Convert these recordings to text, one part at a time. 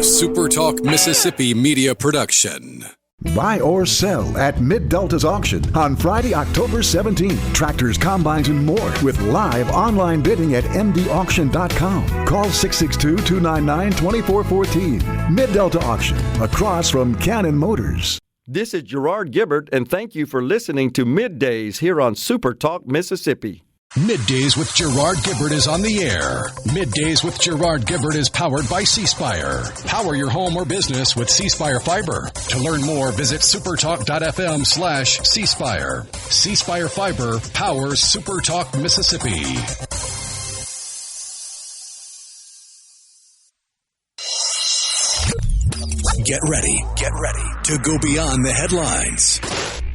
SuperTalk Mississippi Media production. Buy or sell at Mid-Delta's auction on Friday, October 17th. Tractors, combines, and more with live online bidding at mdauction.com. Call 662-299-2414. Mid-Delta Auction, across from Cannon Motors. This is Gerard Gibert, and thank you for listening to MidDays here on SuperTalk Mississippi. MidDays with Gerard Gibert is on the air. MidDays with Gerard Gibert is powered by C-Spire. Power your home or business with C-Spire Fiber. To learn more, visit supertalk.fm/C-Spire. C-Spire Fiber powers SuperTalk Mississippi. Get ready to go beyond the headlines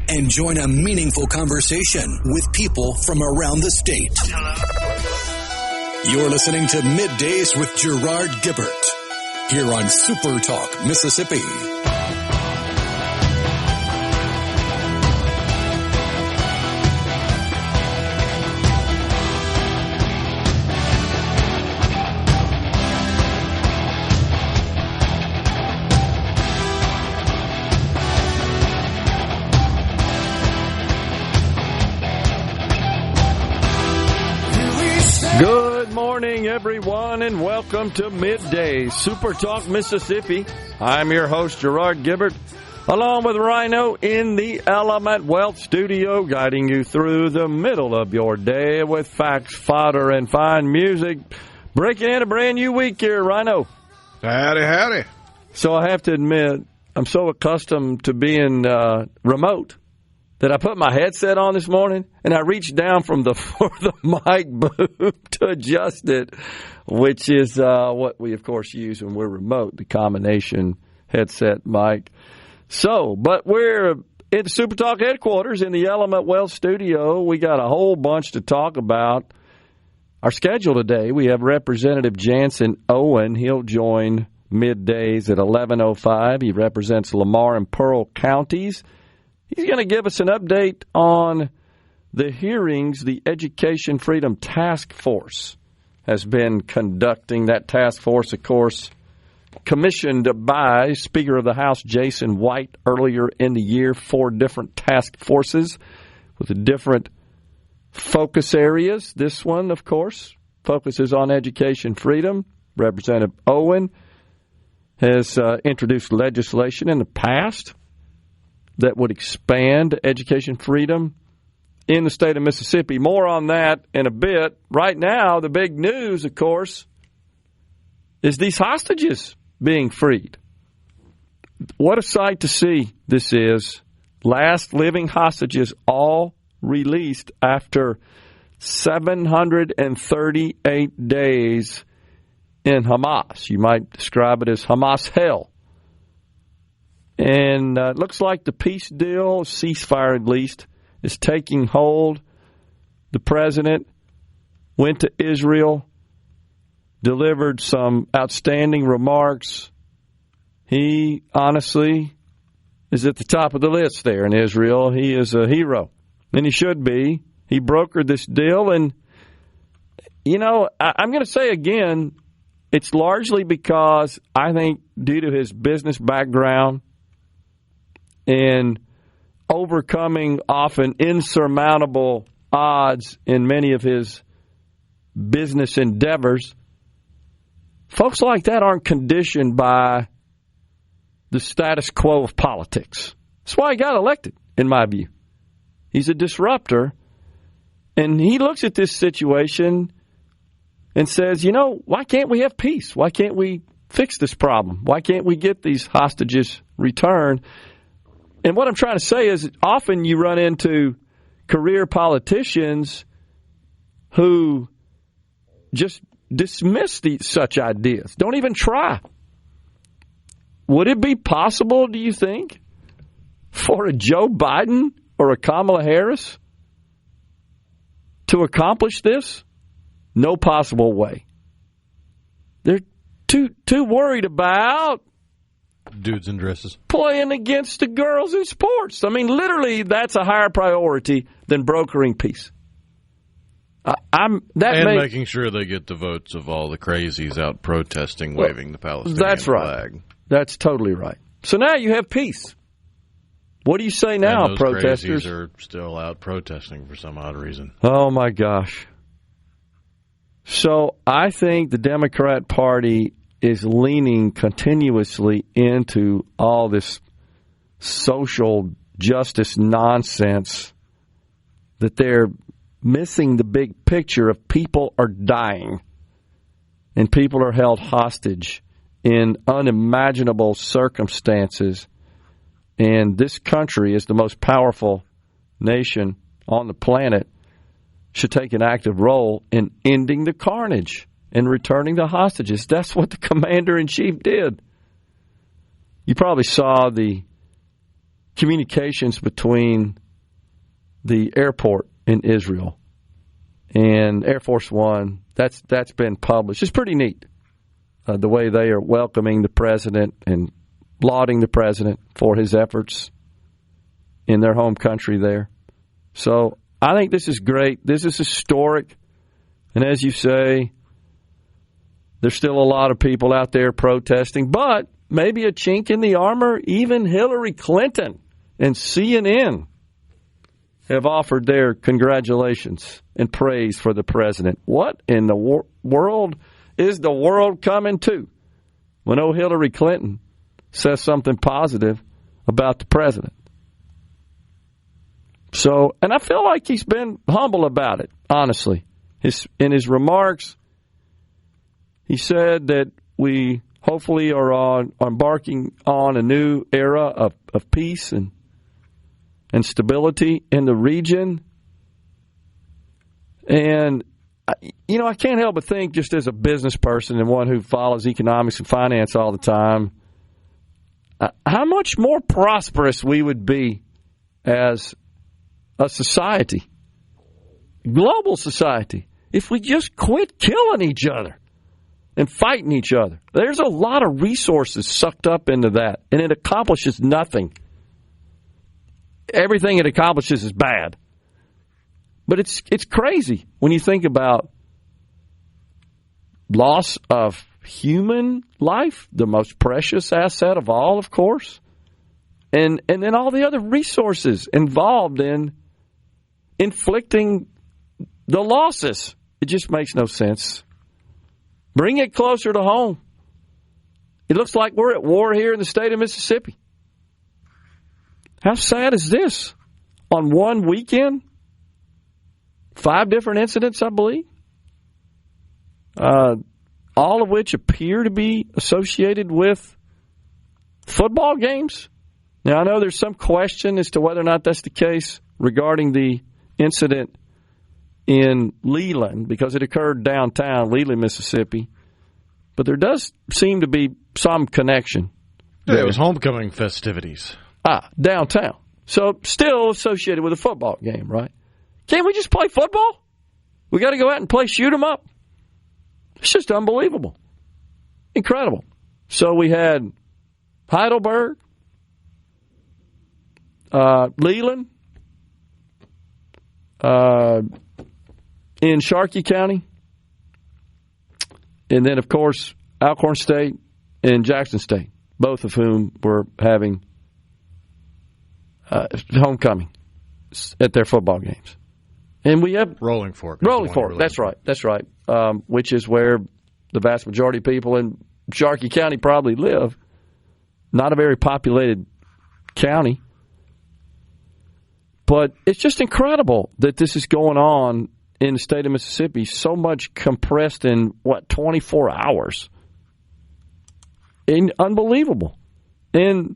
and join a meaningful conversation with people from around the state. You're listening to MidDays with Gerard Gibert here on SuperTalk Mississippi. Good morning, everyone, and welcome to MidDays, SuperTalk Mississippi. I'm your host, Gerard Gibert, along with Rhino in the Element Wealth Studio, guiding you through the middle of your day with facts, fodder, and fine music. Breaking in a brand new week here, Rhino. Howdy. So I have to admit, I'm so accustomed to being remote that I put my headset on this morning, and I reached down for the mic boom to adjust it, which is what we, of course, use when we're remote, the combination headset mic. But we're at the SuperTalk headquarters in the Element Wealth Studio. We got a whole bunch to talk about. Our schedule today, we have Representative Jansen Owen. He'll join MidDays at 11:05. He represents Lamar and Pearl counties. He's going to give us an update on the hearings the Education Freedom Task Force has been conducting. That task force, of course, commissioned by Speaker of the House Jason White earlier in the year. 4 different task forces with different focus areas. This one, of course, focuses on education freedom. Representative Owen has introduced legislation in the past that would expand education freedom in the state of Mississippi. More on that in a bit. Right now, the big news, of course, is these hostages being freed. What a sight to see this is. Last living hostages all released after 738 days in Hamas. You might describe it as Hamas hell. And it looks like the peace deal, ceasefire at least, is taking hold. The president went to Israel, delivered some outstanding remarks. He, honestly, is at the top of the list there in Israel. He is a hero, and he should be. He brokered this deal, and, you know, I'm going to say again, it's largely because I think due to his business background, and overcoming often insurmountable odds in many of his business endeavors, folks like that aren't conditioned by the status quo of politics. That's why he got elected, in my view. He's a disruptor, and he looks at this situation and says, you know, why can't we have peace? Why can't we fix this problem? Why can't we get these hostages returned? And what I'm trying to say is often you run into career politicians who just dismiss such ideas, don't even try. Would it be possible, do you think, for a Joe Biden or a Kamala Harris to accomplish this? No possible way. They're too worried about Dudes in dresses. playing against the girls in sports. I mean, literally, that's a higher priority than brokering peace. Making sure they get the votes of all the crazies out protesting, waving the Palestinian flag. That's totally right. So now you have peace. What do you say now, and those protesters? Crazies are still out protesting for some odd reason. Oh, my gosh. So I think the Democrat Party is leaning continuously into all this social justice nonsense, that they're missing the big picture of people are dying and people are held hostage in unimaginable circumstances. And this country is the most powerful nation on the planet, should take an active role in ending the carnage and returning the hostages. That's what the commander-in-chief did. You probably saw the communications between the airport in Israel and Air Force One. That's been published. It's pretty neat, the way they are welcoming the president and lauding the president for his efforts in their home country there. So I think this is great. This is historic. And as you say, there's still a lot of people out there protesting, but maybe a chink in the armor. Even Hillary Clinton and CNN have offered their congratulations and praise for the president. What in the world is the world coming to when old Hillary Clinton says something positive about the president? So, and I feel like he's been humble about it, honestly. In his remarks, he said that we hopefully are embarking on a new era of peace and stability in the region. And, I can't help but think, just as a business person and one who follows economics and finance all the time, how much more prosperous we would be as a society, global society, if we just quit killing each other and fighting each other. There's a lot of resources sucked up into that, and it accomplishes nothing. Everything it accomplishes is bad. But it's crazy when you think about loss of human life, the most precious asset of all, of course, and then all the other resources involved in inflicting the losses. It just makes no sense. Bring it closer to home. It looks like we're at war here in the state of Mississippi. How sad is this? On one weekend, 5 different incidents, I believe, all of which appear to be associated with football games. Now, I know there's some question as to whether or not that's the case regarding the incident in Leland, because it occurred downtown, Leland, Mississippi. But there does seem to be some connection. Yeah, it was homecoming festivities. Downtown. So still associated with a football game, right? Can't we just play football? We got to go out and play shoot 'em up. It's just unbelievable. Incredible. So we had Heidelberg, Leland, in Sharkey County, and then, of course, Alcorn State and Jackson State, both of whom were having homecoming at their football games. And we have Rolling Fork. That's right. Which is where the vast majority of people in Sharkey County probably live. Not a very populated county. But it's just incredible that this is going on in the state of Mississippi, so much compressed in, 24 hours. And unbelievable. And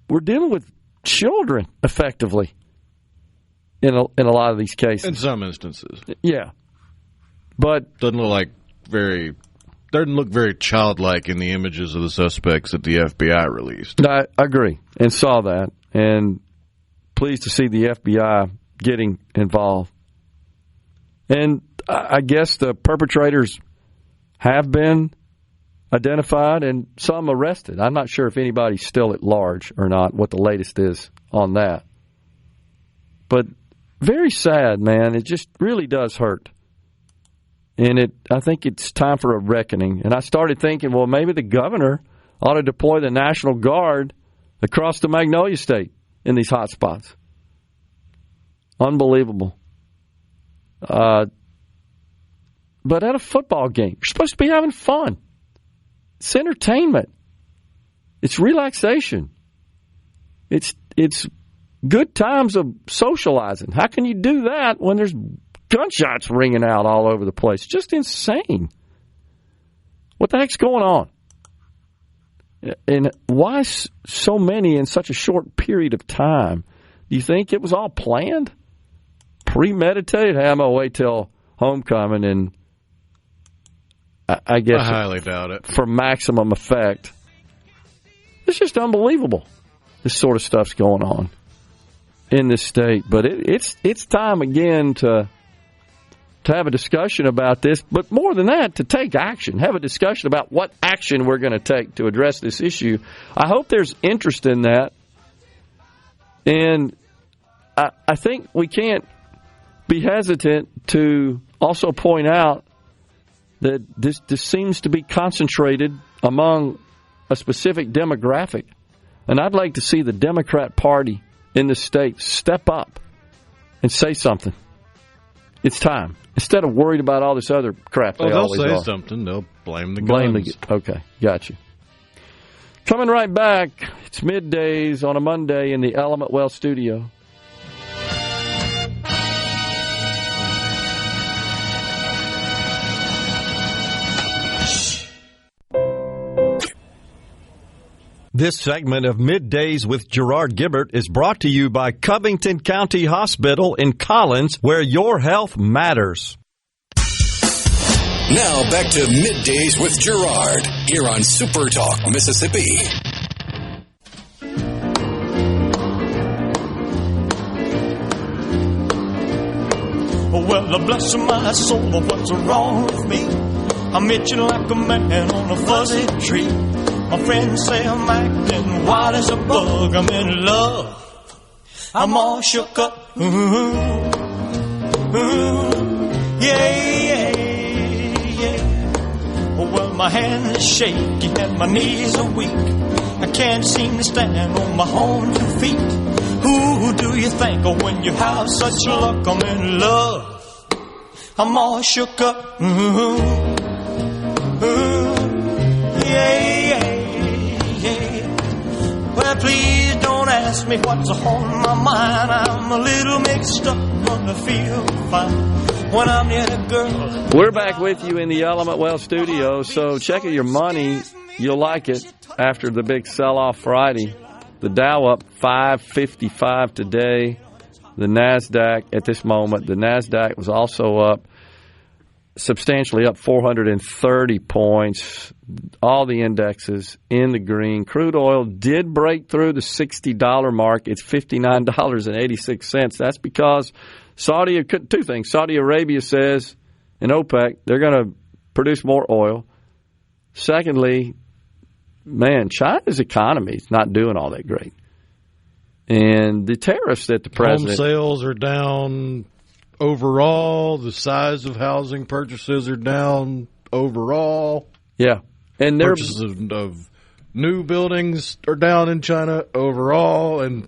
we're dealing with children, effectively, in a lot of these cases. In some instances. Yeah. But doesn't look very childlike in the images of the suspects that the FBI released. I agree and saw that, and pleased to see the FBI getting involved. And I guess the perpetrators have been identified and some arrested. I'm not sure if anybody's still at large or not, what the latest is on that. But very sad, man. It just really does hurt. And I think it's time for a reckoning. And I started thinking, well, maybe the governor ought to deploy the National Guard across the Magnolia State in these hot spots. Unbelievable. But at a football game, you're supposed to be having fun. It's entertainment. It's relaxation. It's good times of socializing. How can you do that when there's gunshots ringing out all over the place? Just insane. What the heck's going on? And why so many in such a short period of time? Do you think it was all planned? Premeditated? Hey, I'm going to wait till homecoming, and I guess I highly doubt it. For maximum effect. It's just unbelievable. This sort of stuff's going on in this state. But it's time again to have a discussion about this, but more than that, to take action. Have a discussion about what action we're going to take to address this issue. I hope there's interest in that. And I think we can't be hesitant to also point out that this seems to be concentrated among a specific demographic. And I'd like to see the Democrat Party in the state step up and say something. It's time. Instead of worried about all this other crap they always are. They'll say something. They'll blame the guns. Okay, got you. Coming right back, it's Middays on a Monday in the Element Well studio. This segment of Middays with Gerard Gibert is brought to you by Covington County Hospital in Collins, where your health matters. Now back to Middays with Gerard here on SuperTalk Mississippi. Well, bless my soul, what's wrong with me? I'm itching like a man on a fuzzy tree. My friends say I'm acting wild as a bug. I'm in love. I'm all shook up. Yeah. Well, my hand is shaky and my knees are weak. I can't seem to stand on my own 2 feet. Who do you think of when you have such luck? I'm in love. I'm all shook up. Yeah. Well, please don't ask me what's on my mind. I'm a little mixed up, but I feel fine when I'm near the girl. We're back with you in the Element Well studio, so check your money. You'll like it after the big sell-off Friday. The Dow up 555 today. The NASDAQ at this moment, the NASDAQ was also up, substantially up 430 points. All the indexes in the green. Crude oil did break through the $60 mark. It's $59.86. That's because two things. Saudi Arabia says, and OPEC, they're going to produce more oil. Secondly, man, China's economy is not doing all that great. And the tariffs that the president... Home sales are down overall. The size of housing purchases are down overall. Yeah. And purchases of new buildings are down in China overall. And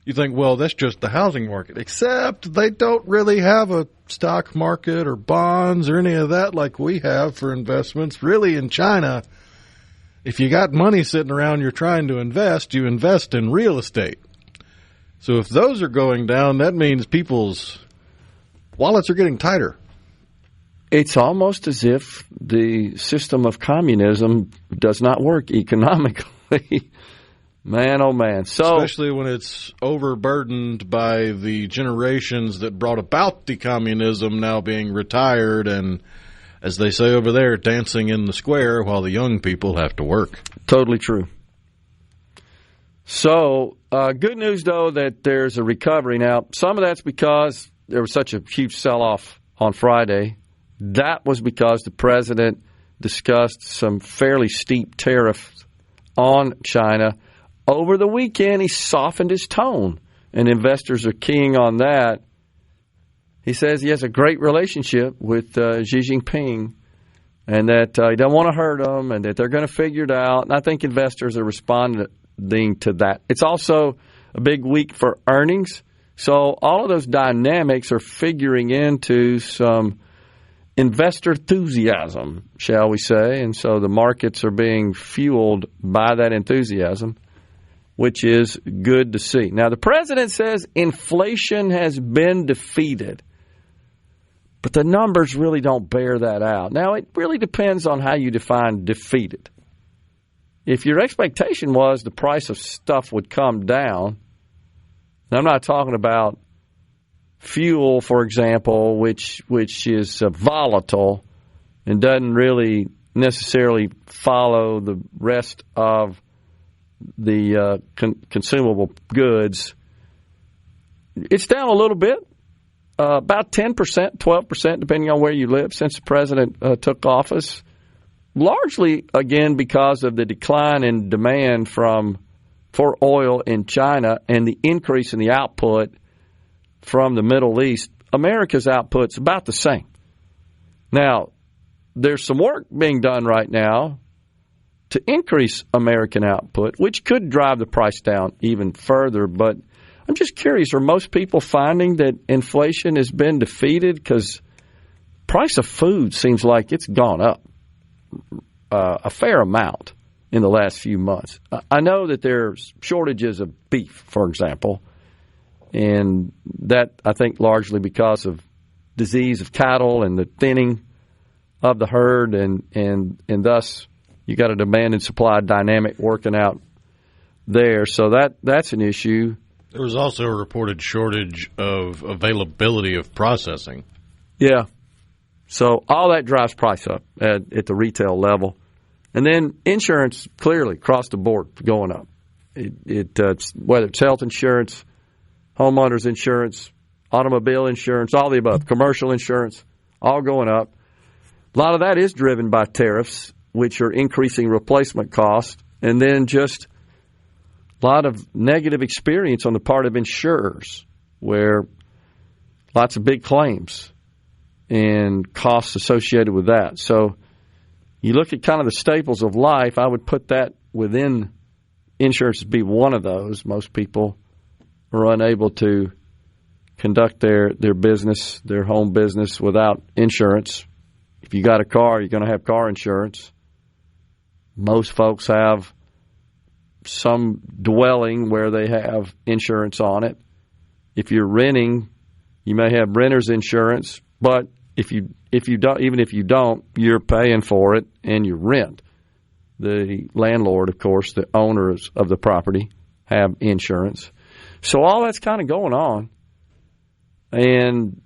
you think, well, that's just the housing market. Except they don't really have a stock market or bonds or any of that like we have for investments. Really, in China, if you got money sitting around you're trying to invest, you invest in real estate. So if those are going down, that means people's wallets are getting tighter. It's almost as if the system of communism does not work economically. Man, oh man. So, especially when it's overburdened by the generations that brought about the communism now being retired and, as they say over there, dancing in the square while the young people have to work. Totally true. So, good news, though, that there's a recovery. Now, some of that's because there was such a huge sell-off on Friday. That was because the president discussed some fairly steep tariffs on China. Over the weekend, he softened his tone, and investors are keying on that. he says he has a great relationship with Xi Jinping and that he doesn't want to hurt them and that they're going to figure it out. And I think investors are responding to that. It's also a big week for earnings. So all of those dynamics are figuring into some investor enthusiasm, shall we say. And so the markets are being fueled by that enthusiasm, which is good to see. Now, the president says inflation has been defeated, but the numbers really don't bear that out. Now, it really depends on how you define defeated. If your expectation was the price of stuff would come down, and I'm not talking about fuel, for example, which is volatile and doesn't really necessarily follow the rest of the consumable goods. It's down a little bit, about 10%, 12%, depending on where you live, since the president took office, largely, again, because of the decline in demand for oil in China and the increase in the output from the Middle East. America's output's about the same. Now, there's some work being done right now to increase American output, which could drive the price down even further. But I'm just curious, are most people finding that inflation has been defeated? Because price of food seems like it's gone up a fair amount in the last few months. I know that there's shortages of beef, for example, and that I think largely because of disease of cattle and the thinning of the herd, and thus you got a demand and supply dynamic working out there. So that's an issue. There was also a reported shortage of availability of processing. Yeah. So all that drives price up at the retail level. And then insurance, clearly, across the board, going up. Whether it's health insurance, homeowners insurance, automobile insurance, all the above, commercial insurance, all going up. A lot of that is driven by tariffs, which are increasing replacement costs, and then just a lot of negative experience on the part of insurers, where lots of big claims and costs associated with that. So you look at kind of the staples of life, I would put that within insurance to be one of those. Most people are unable to conduct their business, their home business, without insurance. If you got a car, you're going to have car insurance. Most folks have some dwelling where they have insurance on it. If you're renting, you may have renter's insurance, but if you don't, even if you don't, you're paying for it and you rent. The landlord, of course, the owners of the property have insurance. So all that's kind of going on. And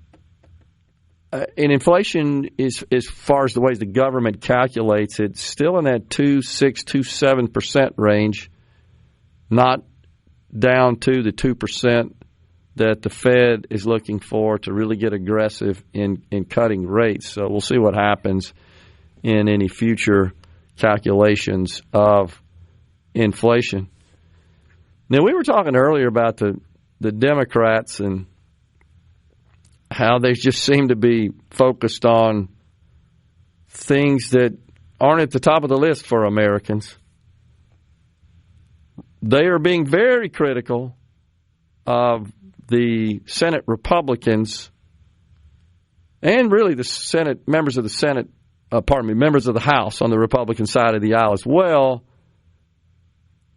inflation is, as far as the ways the government calculates it, still in that 2.6%, 2.7% range, not down to the 2% that the Fed is looking for to really get aggressive in cutting rates. So we'll see what happens in any future calculations of inflation. Now, we were talking earlier about the Democrats and how they just seem to be focused on things that aren't at the top of the list for Americans. They are being very critical of the Senate Republicans and really the Senate members of the Senate, members of the House on the Republican side of the aisle as well,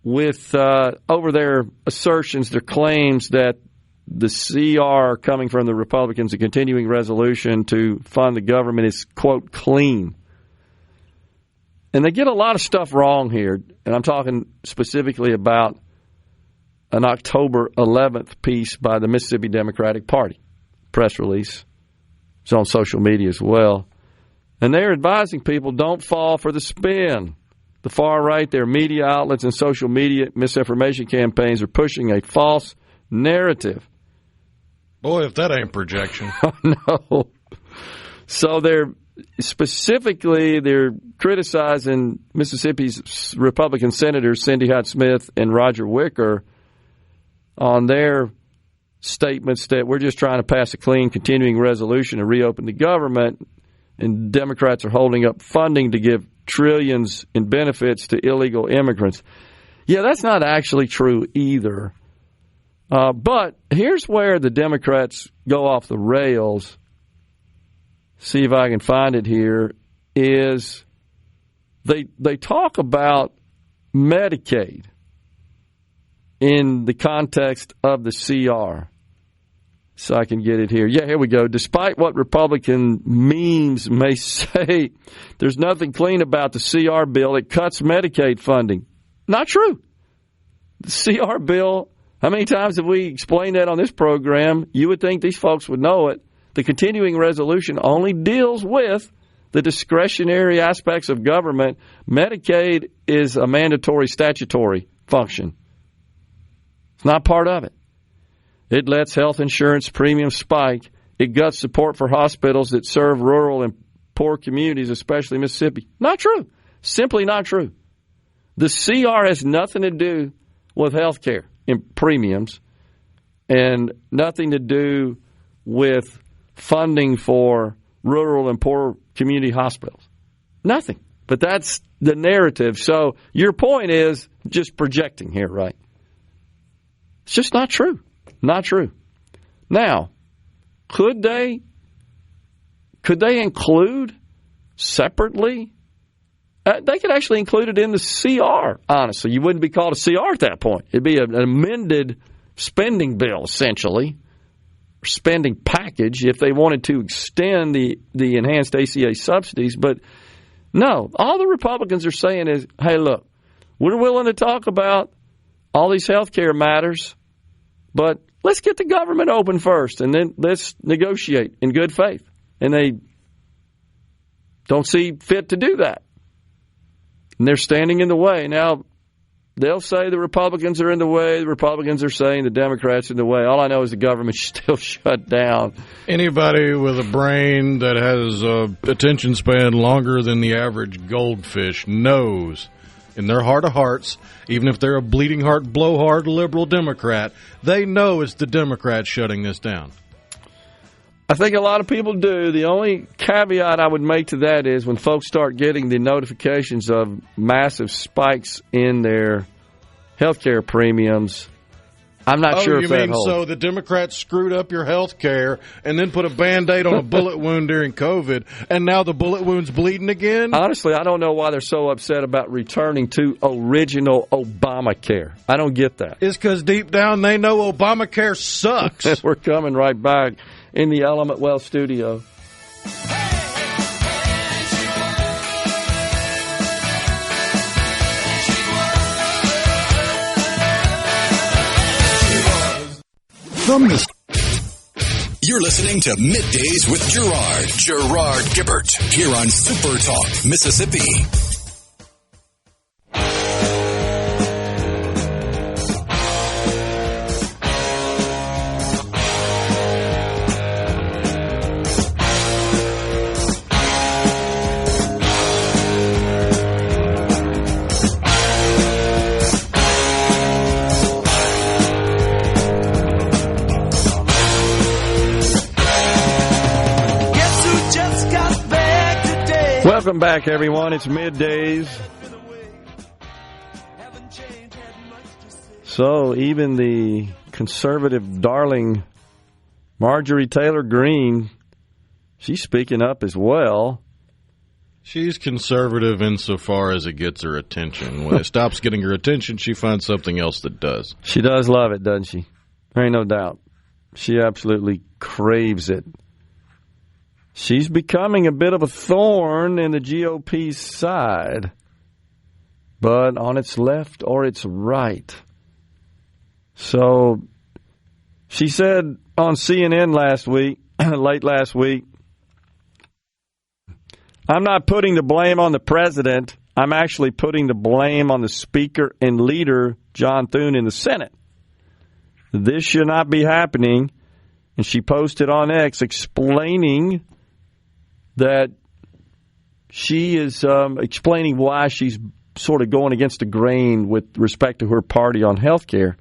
with over their assertions, their claims that the CR coming from the Republicans, a continuing resolution to fund the government, is, quote, clean. And they get a lot of stuff wrong here, and I'm talking specifically about an October 11th piece by the Mississippi Democratic Party, press release. It's on social media as well. And they're advising people, don't fall for the spin. The far right, their media outlets and social media misinformation campaigns are pushing a false narrative. Boy, if that ain't projection. No. So they're criticizing Mississippi's Republican senators Cindy Hyde Smith and Roger Wicker on their statements that we're just trying to pass a clean continuing resolution and reopen the government, and Democrats are holding up funding to give trillions in benefits to illegal immigrants. Yeah, that's not actually true either. But here's where the Democrats go off the rails. See if I can find it here. Is they talk about Medicaid in the context of the CR. So I can get it here. Yeah, here we go. Despite what Republican memes may say, there's nothing clean about the CR bill. It cuts Medicaid funding. Not true. The CR bill, how many times have we explained that on this program? You would think these folks would know it. The continuing resolution only deals with the discretionary aspects of government. Medicaid is a mandatory statutory function. It's not part of it. It lets health insurance premiums spike. It guts support for hospitals that serve rural and poor communities, especially Mississippi. Not true. Simply not true. The CR has nothing to do with health care and premiums and nothing to do with funding for rural and poor community hospitals. Nothing. But that's the narrative. So your point is just projecting here, right? It's just not true. Not true. Now, could they include separately? They could actually include it in the CR, honestly. You wouldn't be called a CR at that point. It'd be an amended spending bill, essentially, or spending package if they wanted to extend the enhanced ACA subsidies. But no, all the Republicans are saying is, hey, look, we're willing to talk about all these health care matters, but let's get the government open first, and then let's negotiate in good faith. And they don't see fit to do that. And they're standing in the way. Now, they'll say the Republicans are in the way. The Republicans are saying the Democrats are in the way. All I know is the government's still shut down. Anybody with a brain that has attention span longer than the average goldfish knows in their heart of hearts, even if they're a bleeding heart, blowhard liberal Democrat, they know it's the Democrats shutting this down. I think a lot of people do. The only caveat I would make to that is when folks start getting the notifications of massive spikes in their health care premiums, I'm not sure if that holds. So the Democrats screwed up your health care and then put a Band-Aid on a bullet wound during COVID, and now the bullet wound's bleeding again? Honestly, I don't know why they're so upset about returning to original Obamacare. I don't get that. It's because deep down they know Obamacare sucks. We're coming right back in the Element Wealth studio. You're listening to Middays with Gerard Gibert, here on SuperTalk Mississippi. Welcome back, everyone. It's Middays. So even the conservative darling Marjorie Taylor Greene, she's speaking up as well. She's conservative insofar as it gets her attention. When it stops getting her attention, she finds something else that does. She does love it, doesn't she? There ain't no doubt. She absolutely craves it. She's becoming a bit of a thorn in the GOP's side, but on its left or its right. So she said on CNN last week, late last week, I'm not putting the blame on the president. I'm actually putting the blame on the Speaker and leader, John Thune, in the Senate. This should not be happening. And she posted on X explaining that she is explaining why she's sort of going against the grain with respect to her party on health care.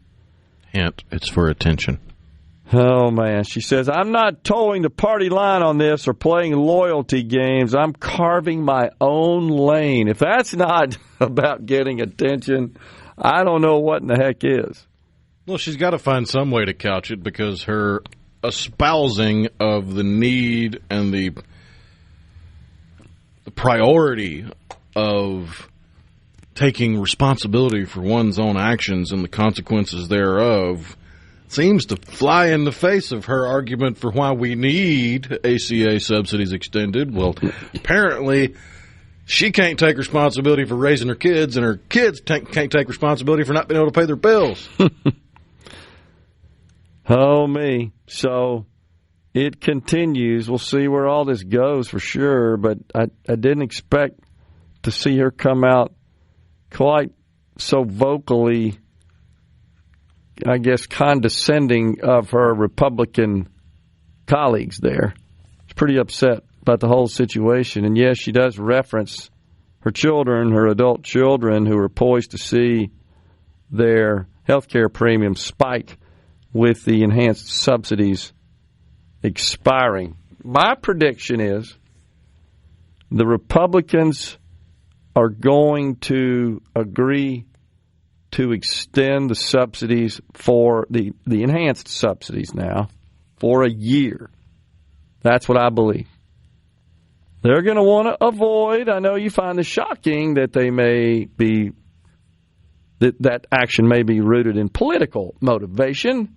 Hint, it's for attention. Oh, man. She says, I'm not towing the party line on this or playing loyalty games. I'm carving my own lane. If that's not about getting attention, I don't know what in the heck is. Well, she's got to find some way to couch it because her espousing of the need and the priority of taking responsibility for one's own actions and the consequences thereof seems to fly in the face of her argument for why we need ACA subsidies extended. Well, apparently she can't take responsibility for raising her kids, and her kids can't take responsibility for not being able to pay their bills. Oh, me. So it continues. We'll see where all this goes for sure, but I didn't expect to see her come out quite so vocally, I guess, condescending of her Republican colleagues there. She's pretty upset about the whole situation. And, yes, she does reference her children, her adult children, who are poised to see their health care premiums spike with the enhanced subsidies expiring. My prediction is the Republicans are going to agree to extend the subsidies for the enhanced subsidies now for a year. That's what I believe. They're going to want to avoid, I know you find this shocking, that they may be, that action may be rooted in political motivation,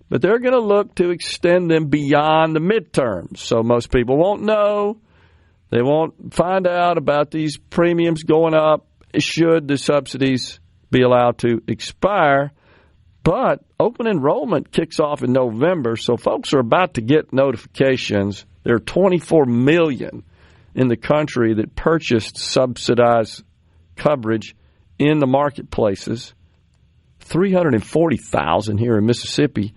but they're going to look to extend them beyond the midterms. So most people won't know. They won't find out about these premiums going up should the subsidies be allowed to expire. But open enrollment kicks off in November, so folks are about to get notifications. There are 24 million in the country that purchased subsidized coverage in the marketplaces, 340,000 here in Mississippi.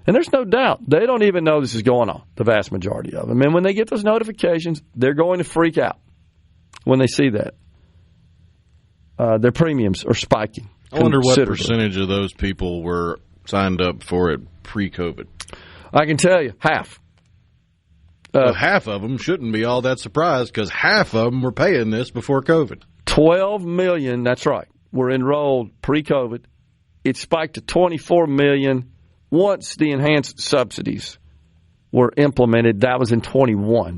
And there's no doubt they don't even know this is going on, the vast majority of them. And when they get those notifications, they're going to freak out when they see that. Their premiums are spiking. I wonder what percentage of those people were signed up for it pre-COVID. I can tell you, half. Well, half of them shouldn't be all that surprised because half of them were paying this before COVID. 12 million, that's right, were enrolled pre-COVID. It spiked to 24 million once the enhanced subsidies were implemented. That was in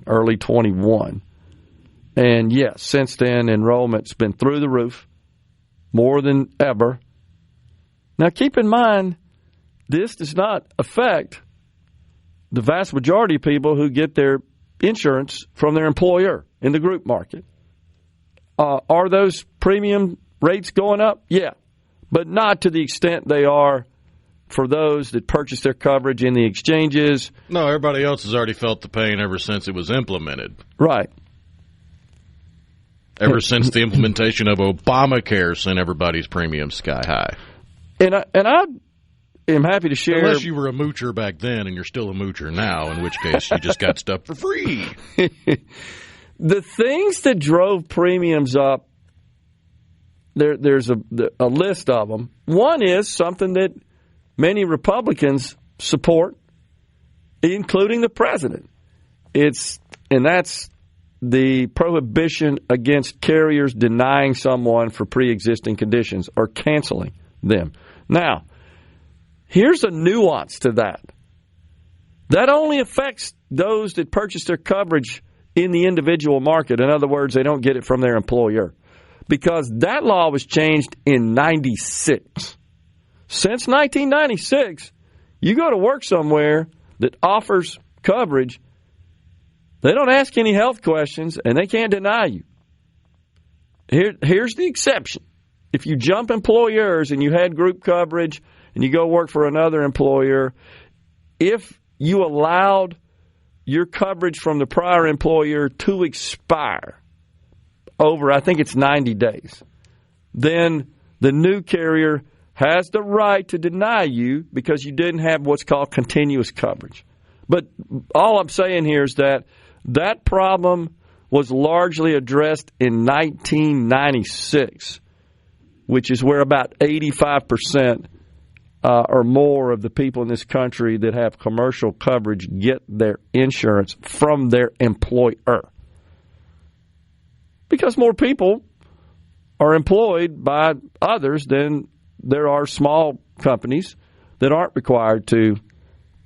early 21. And yes, since then, enrollment's been through the roof, more than ever. Now, keep in mind, this does not affect the vast majority of people who get their insurance from their employer in the group market. Are those premium rates going up? Yeah, but not to the extent they are for those that purchase their coverage in the exchanges. No, everybody else has already felt the pain ever since it was implemented. Right. Ever since the implementation of Obamacare sent everybody's premiums sky high. And I am happy to share. Unless you were a moocher back then and you're still a moocher now, in which case you just got stuff for free. The things that drove premiums up, there's a list of them. One is something that many Republicans support, including the president. And that's the prohibition against carriers denying someone for pre-existing conditions or canceling them. Now, here's a nuance to that. That only affects those that purchase their coverage in the individual market. In other words, they don't get it from their employer. Because that law was changed in 96. Since 1996, you go to work somewhere that offers coverage, they don't ask any health questions, and they can't deny you. Here's the exception. If you jump employers and you had group coverage and you go work for another employer, if you allowed your coverage from the prior employer to expire over, I think it's 90 days, then the new carrier has the right to deny you because you didn't have what's called continuous coverage. But all I'm saying here is that problem was largely addressed in 1996, which is where about 85% or more of the people in this country that have commercial coverage get their insurance from their employer. Because more people are employed by others than there are small companies that aren't required to.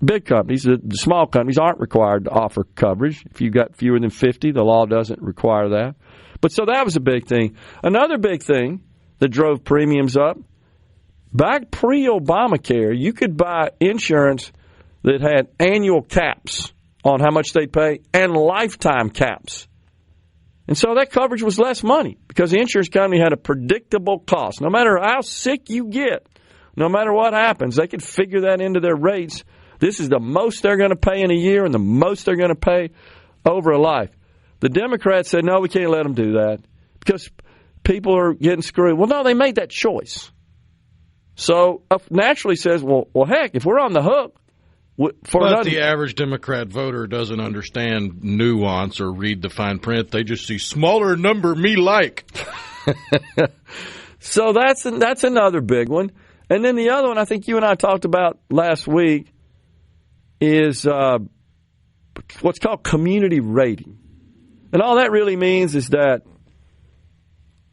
Big companies, the small companies aren't required to offer coverage. If you've got fewer than 50, the law doesn't require that. But so that was a big thing. Another big thing that drove premiums up, back pre-Obamacare, you could buy insurance that had annual caps on how much they'd pay and lifetime caps. And so that coverage was less money because the insurance company had a predictable cost. No matter how sick you get, no matter what happens, they could figure that into their rates. This is the most they're going to pay in a year and the most they're going to pay over a life. The Democrats said, no, we can't let them do that because people are getting screwed. Well, no, they made that choice. So naturally says, well, heck, if we're on the hook. But the average Democrat voter doesn't understand nuance or read the fine print. They just see smaller number me like. So that's another big one. And then the other one I think you and I talked about last week is what's called community rating. And all that really means is that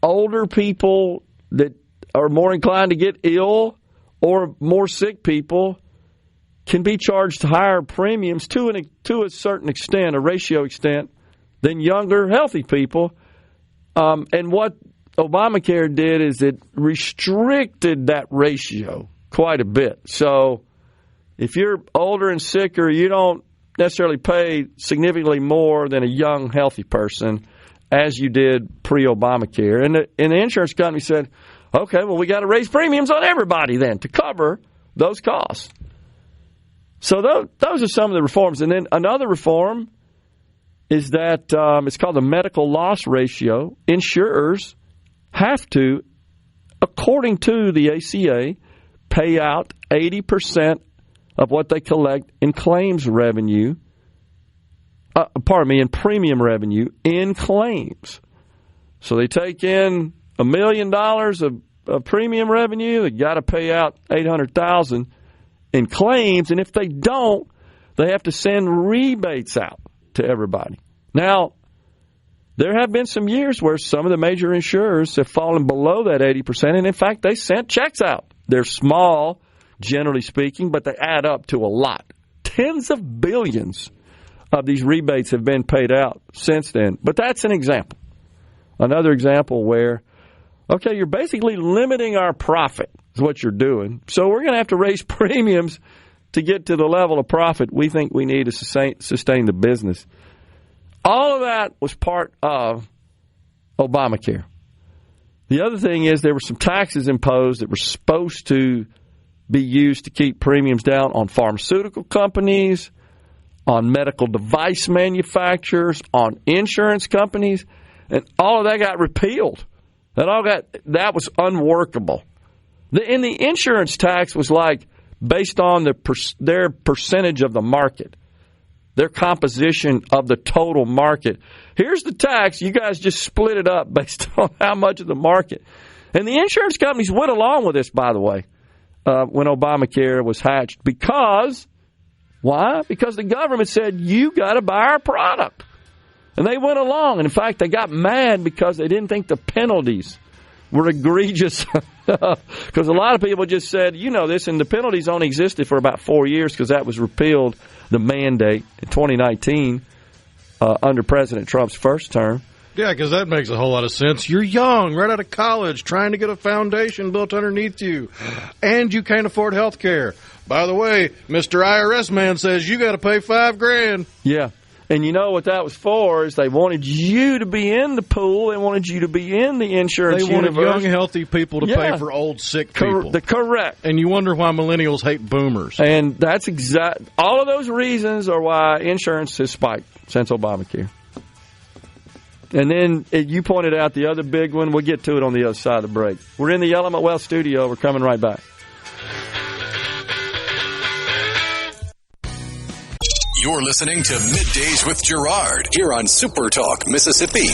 older people that are more inclined to get ill or more sick people can be charged higher premiums to a certain extent, a ratio extent, than younger, healthy people. And what Obamacare did is it restricted that ratio quite a bit. So if you're older and sicker, you don't necessarily pay significantly more than a young, healthy person as you did pre-Obamacare. And the insurance company said, okay, well, we got to raise premiums on everybody then to cover those costs. So those are some of the reforms. And then another reform is that it's called the medical loss ratio. Insurers have to, according to the ACA, pay out 80% of what they collect in claims revenue, in premium revenue in claims. So they take in $1 million of premium revenue, they got to pay out $800,000 in claims, and if they don't, they have to send rebates out to everybody. Now, there have been some years where some of the major insurers have fallen below that 80%, and in fact, they sent checks out. They're small, generally speaking, but they add up to a lot. Tens of billions of these rebates have been paid out since then. But that's an example. Another example where, okay, you're basically limiting our profit is what you're doing. So we're going to have to raise premiums to get to the level of profit we think we need to sustain the business. All of that was part of Obamacare. The other thing is there were some taxes imposed that were supposed to be used to keep premiums down on pharmaceutical companies, on medical device manufacturers, on insurance companies, and all of that got repealed. That was unworkable. And the insurance tax was like based on their percentage of the market, their composition of the total market. Here's the tax. You guys just split it up based on how much of the market. And the insurance companies went along with this, by the way, when Obamacare was hatched. Because, why? Because the government said, you got to buy our product. And they went along. And in fact, they got mad because they didn't think the penalties were egregious. Because a lot of people just said, you know this, and the penalties only existed for about 4 years because that was repealed, the mandate, in 2019 under President Trump's first term. Yeah, because that makes a whole lot of sense. You're young, right out of college, trying to get a foundation built underneath you, and you can't afford health care. By the way, Mr. IRS man says you got to pay $5,000. Yeah. And you know what that was for is they wanted you to be in the pool. They wanted you to be in the insurance universe. They wanted young, healthy people to pay for old, sick people. Correct. And you wonder why millennials hate boomers. And that's all of those reasons are why insurance has spiked since Obamacare. And then you pointed out the other big one. We'll get to it on the other side of the break. We're in the Element Wealth studio. We're coming right back. You're listening to Middays with Gerard here on SuperTalk Mississippi.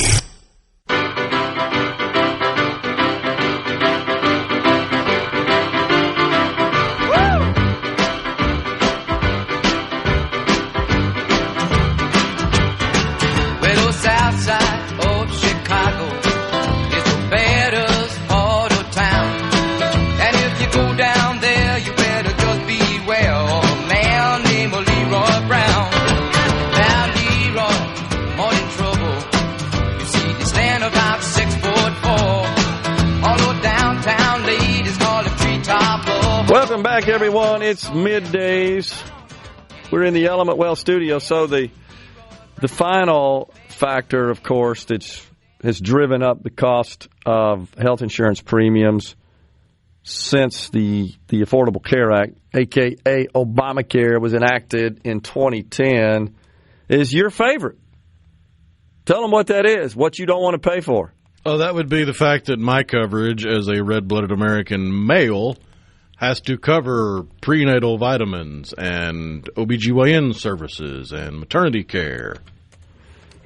Welcome back, everyone. It's Middays. We're in the Element Well studio. So the final factor, of course, that has driven up the cost of health insurance premiums since the Affordable Care Act, a.k.a. Obamacare, was enacted in 2010, is your favorite. Tell them what that is, what you don't want to pay for. Oh, that would be the fact that my coverage as a red-blooded American male has to cover prenatal vitamins and OBGYN services and maternity care.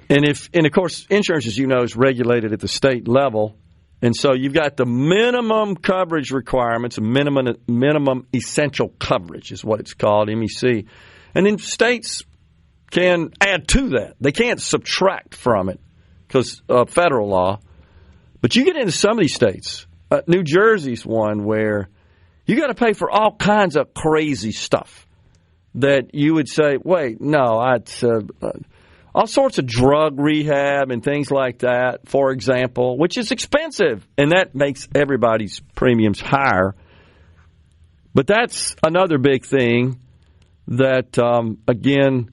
And of course, insurance, as you know, is regulated at the state level. And so you've got the minimum coverage requirements, minimum essential coverage is what it's called, MEC. And then states can add to that. They can't subtract from it because of federal law. But you get into some of these states. New Jersey's one where you got to pay for all kinds of crazy stuff that you would say, wait, no, all sorts of drug rehab and things like that, for example, which is expensive. And that makes everybody's premiums higher. But that's another big thing that, again,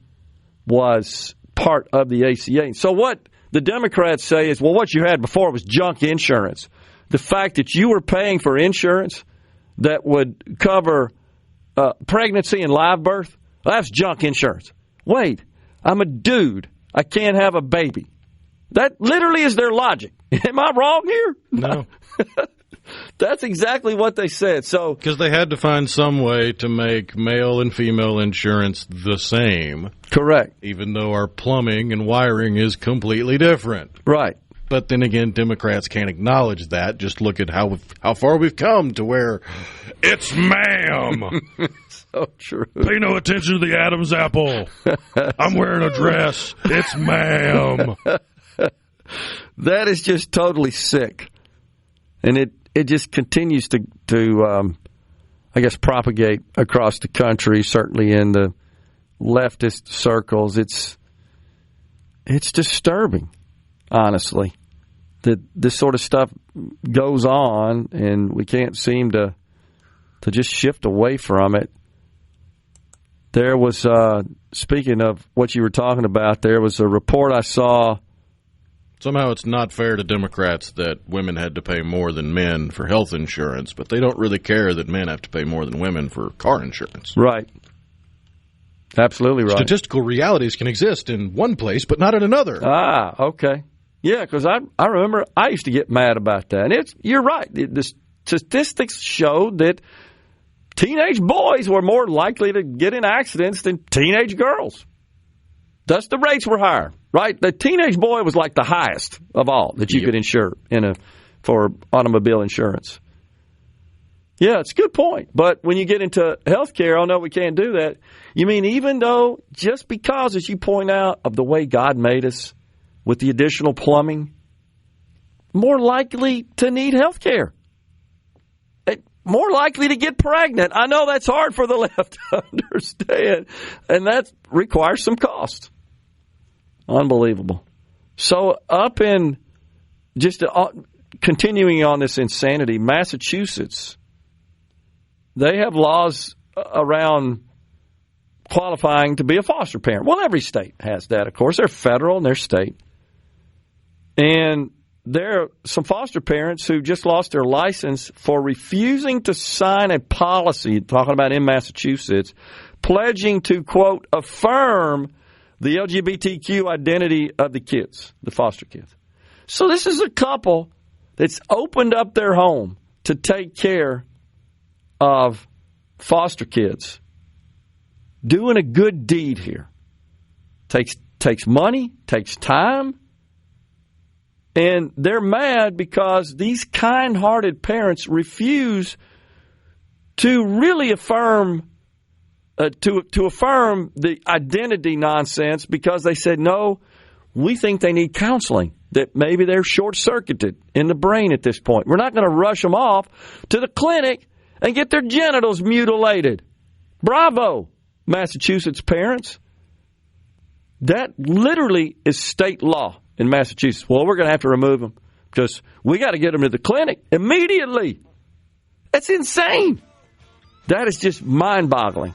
was part of the ACA. So what the Democrats say is, well, what you had before was junk insurance. The fact that you were paying for insurance that would cover pregnancy and live birth, well, that's junk insurance. Wait, I'm a dude. I can't have a baby. That literally is their logic. Am I wrong here? No. That's exactly what they said. So, because they had to find some way to make male and female insurance the same. Correct. Even though our plumbing and wiring is completely different. Right. But then again, Democrats can't acknowledge that. Just look at how far we've come to where it's ma'am. So true. Pay no attention to the Adam's apple. I'm wearing a dress. It's ma'am. That is just totally sick. And it just continues to I guess, propagate across the country, certainly in the leftist circles. It's disturbing, honestly, that this sort of stuff goes on and we can't seem to just shift away from it. There was, speaking of what you were talking about, there was a report I saw. Somehow it's not fair to Democrats that women had to pay more than men for health insurance, but they don't really care that men have to pay more than women for car insurance. Right. Absolutely right. Statistical realities can exist in one place, but not in another. Ah, okay. Yeah, because I remember I used to get mad about that. And you're right. The statistics showed that teenage boys were more likely to get in accidents than teenage girls. Thus, the rates were higher, right? The teenage boy was like the highest of all that you could insure for automobile insurance. Yeah, it's a good point. But when you get into health care, oh, no, we can't do that. You mean even though, just because, as you point out, of the way God made us with the additional plumbing, more likely to need health care. More likely to get pregnant. I know that's hard for the left to understand, and that requires some cost. Unbelievable. So up in, just continuing on this insanity, Massachusetts, they have laws around qualifying to be a foster parent. Well, every state has that, of course. They're federal and they're state. And there are some foster parents who just lost their license for refusing to sign a policy, talking about in Massachusetts, pledging to, quote, affirm the LGBTQ identity of the kids, the foster kids. So this is a couple that's opened up their home to take care of foster kids, doing a good deed here. Takes money, takes time, and they're mad because these kind-hearted parents refuse to really affirm to affirm the identity nonsense because they said, no, we think they need counseling, that maybe they're short-circuited in the brain at this point. We're not going to rush them off to the clinic and get their genitals mutilated. Bravo, Massachusetts parents. That literally is state law in Massachusetts. Well, we're going to have to remove them because we got to get them to the clinic immediately. That's insane. That is just mind-boggling.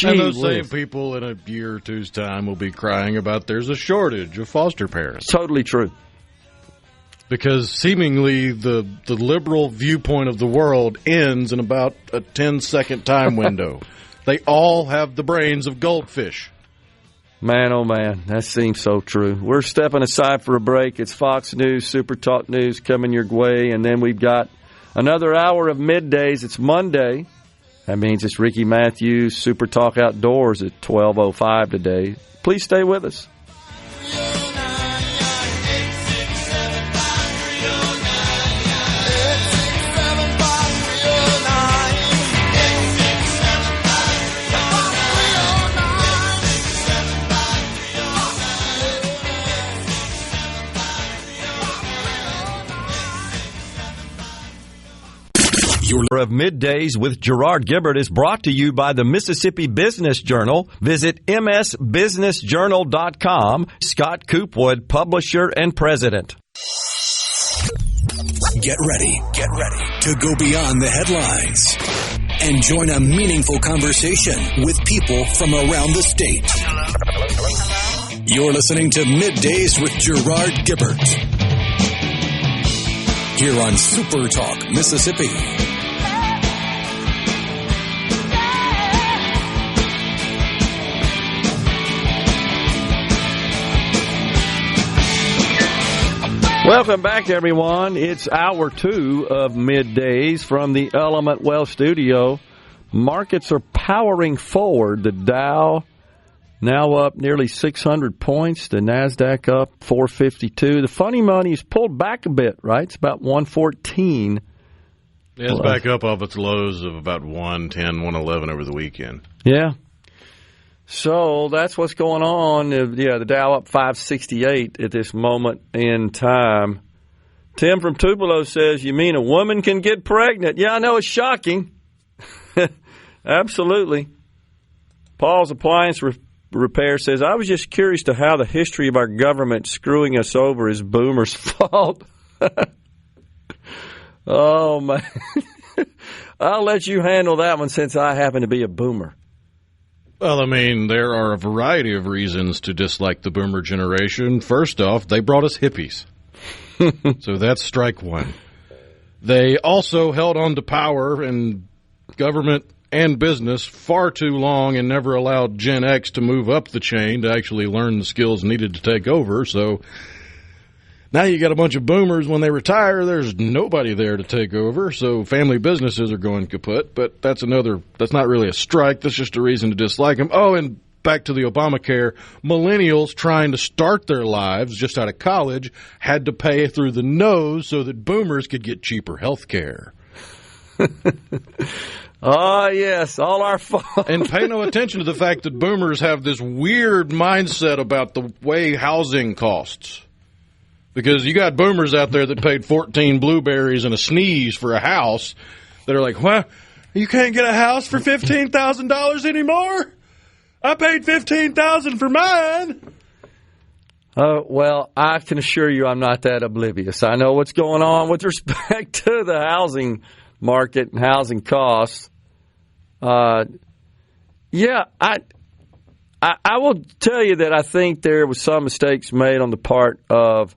And those same people in a year or two's time will be crying about there's a shortage of foster parents. Totally true. Because seemingly the liberal viewpoint of the world ends in about a 10-second time window. They all have the brains of goldfish. Man, oh man, that seems so true. We're stepping aside for a break. It's Fox News, Super Talk News coming your way, and then we've got another hour of middays. It's Monday. That means it's Ricky Matthews, Super Talk Outdoors at 12:05 today. Please stay with us. Of Middays with Gerard Gibert is brought to you by the Mississippi Business Journal. Visit msbusinessjournal.com. Scott Coopwood, publisher and president. Get ready to go beyond the headlines and join a meaningful conversation with people from around the state. You're listening to Middays with Gerard Gibert here on Super Talk Mississippi. Welcome back, everyone. It's hour 2 of Middays from the Element Wealth Studio. Markets are powering forward. The Dow now up nearly 600 points. The NASDAQ up 452. The funny money is pulled back a bit, right? It's about 114. Yeah, it's back up off its lows of about 110, 111 over the weekend. Yeah. So that's what's going on. Yeah, the Dow up 568 at this moment in time. Tim from Tupelo says, you mean a woman can get pregnant? Yeah, I know, it's shocking. Absolutely. Paul's Appliance Repair says, I was just curious to how the history of our government screwing us over is boomers' fault. Oh, man. I'll let you handle that one since I happen to be a boomer. Well, I mean, there are a variety of reasons to dislike the boomer generation. First off, they brought us hippies. So that's strike one. They also held on to power and government and business far too long and never allowed Gen X to move up the chain to actually learn the skills needed to take over. So now you got a bunch of boomers. When they retire, there's nobody there to take over. So family businesses are going kaput. But that's not really a strike. That's just a reason to dislike them. Oh, and back to the Obamacare, millennials trying to start their lives just out of college had to pay through the nose so that boomers could get cheaper health care. Oh, yes, all our fault. And pay no attention to the fact that boomers have this weird mindset about the way housing costs. Because you got boomers out there that paid 14 blueberries and a sneeze for a house that are like, what? You can't get a house for $15,000 anymore? I paid $15,000 for mine. Well, I can assure you I'm not that oblivious. I know what's going on with respect to the housing market and housing costs. Yeah, I will tell you that I think there was some mistakes made on the part of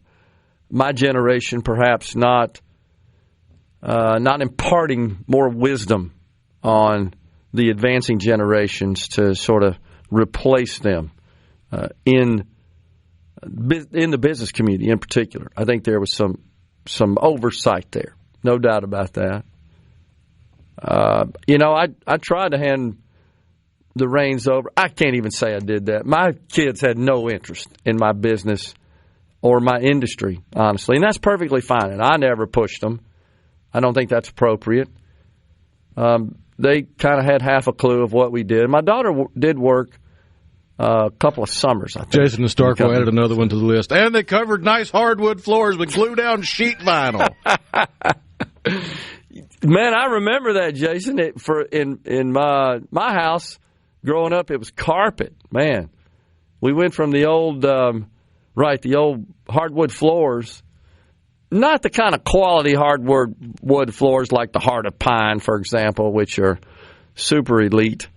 my generation, perhaps not imparting more wisdom on the advancing generations to sort of replace them in the business community in particular. I think there was some oversight there, no doubt about that. I tried to hand the reins over. I can't even say I did that. My kids had no interest in my business or my industry, honestly, and that's perfectly fine. And I never pushed them. I don't think that's appropriate. They kind of had half a clue of what we did. My daughter did work a couple of summers, I think. Jason and Starkville added another one to the list. And they covered nice hardwood floors with glue-down sheet vinyl. Man, I remember that, Jason. In my house growing up, it was carpet. Man, we went from the old hardwood floors not the kind of quality hardwood wood floors like the Heart of Pine, for example, which are super elite.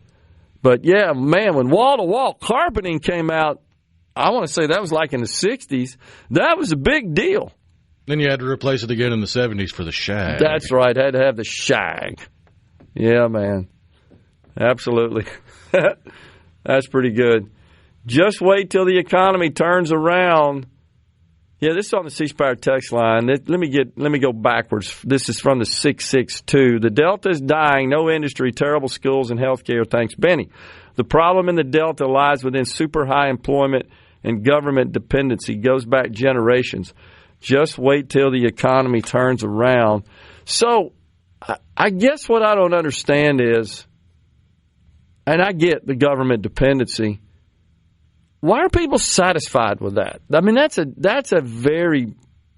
But, yeah, man, when wall-to-wall carpeting came out, I want to say that was like in the 60s. That was a big deal. Then you had to replace it again in the 70s for the shag. That's right. Had to have the shag. Yeah, man. Absolutely. That's pretty good. Just wait till the economy turns around. Yeah, this is on the C Spire text line. Let me go backwards. This is from the 662. The Delta is dying. No industry, terrible schools, and healthcare. Thanks, Benny. The problem in the Delta lies within super high employment and government dependency. Goes back generations. Just wait till the economy turns around. So, I guess what I don't understand is, and I get the government dependency, why are people satisfied with that? I mean, that's a very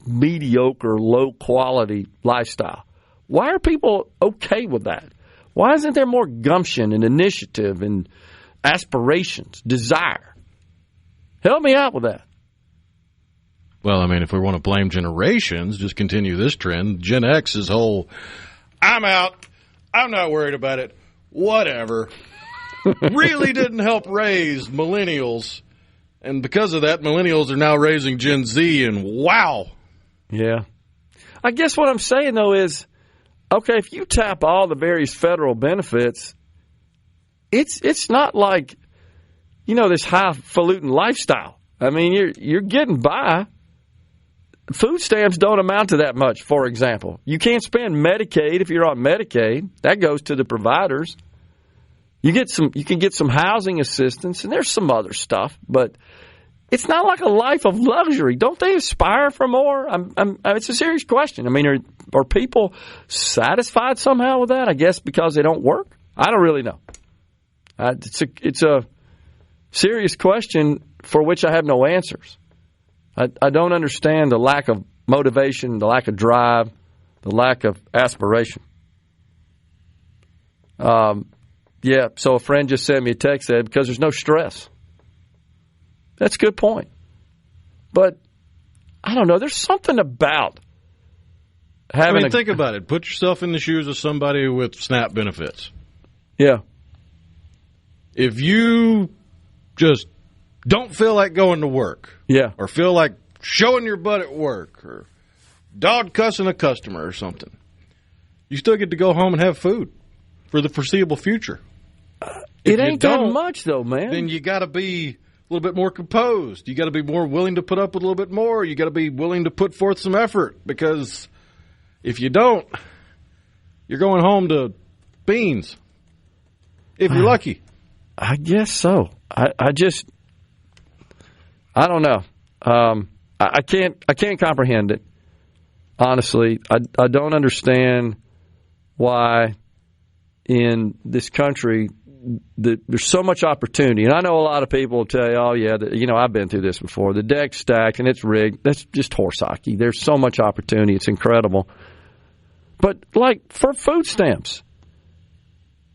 mediocre, low-quality lifestyle. Why are people okay with that? Why isn't there more gumption and initiative and aspirations, desire? Help me out with that. Well, I mean, if we want to blame generations, just continue this trend. Gen X's whole, I'm out, I'm not worried about it, whatever, really didn't help raise millennials. And because of that, millennials are now raising Gen Z, and wow. Yeah. I guess what I'm saying, though, is, okay, if you tap all the various federal benefits, it's not like, this highfalutin lifestyle. I mean, you're getting by. Food stamps don't amount to that much, for example. You can't spend Medicaid if you're on Medicaid. That goes to the providers. You can get some housing assistance, and there's some other stuff, but it's not like a life of luxury. Don't they aspire for more? It's a serious question. I mean, are people satisfied somehow with that? I guess because they don't work? I don't really know. It's a serious question for which I have no answers. I don't understand the lack of motivation, the lack of drive, the lack of aspiration. Yeah, so a friend just sent me a text, said, because there's no stress. That's a good point. But, I don't know, there's something about having think about it. Put yourself in the shoes of somebody with SNAP benefits. Yeah. If you just don't feel like going to work, yeah, or feel like showing your butt at work, or dog cussing a customer or something, you still get to go home and have food for the foreseeable future. It ain't that much, though, man. Then you got to be a little bit more composed. You got to be more willing to put up with a little bit more. You got to be willing to put forth some effort, because if you don't, you're going home to beans. If you're lucky. I guess so. I don't know. I can't comprehend it. Honestly, I don't understand why in this country there's so much opportunity. And I know a lot of people will tell you, oh, yeah, I've been through this before. The deck's stacked and it's rigged. That's just horse hockey. There's so much opportunity. It's incredible. But, like, for food stamps,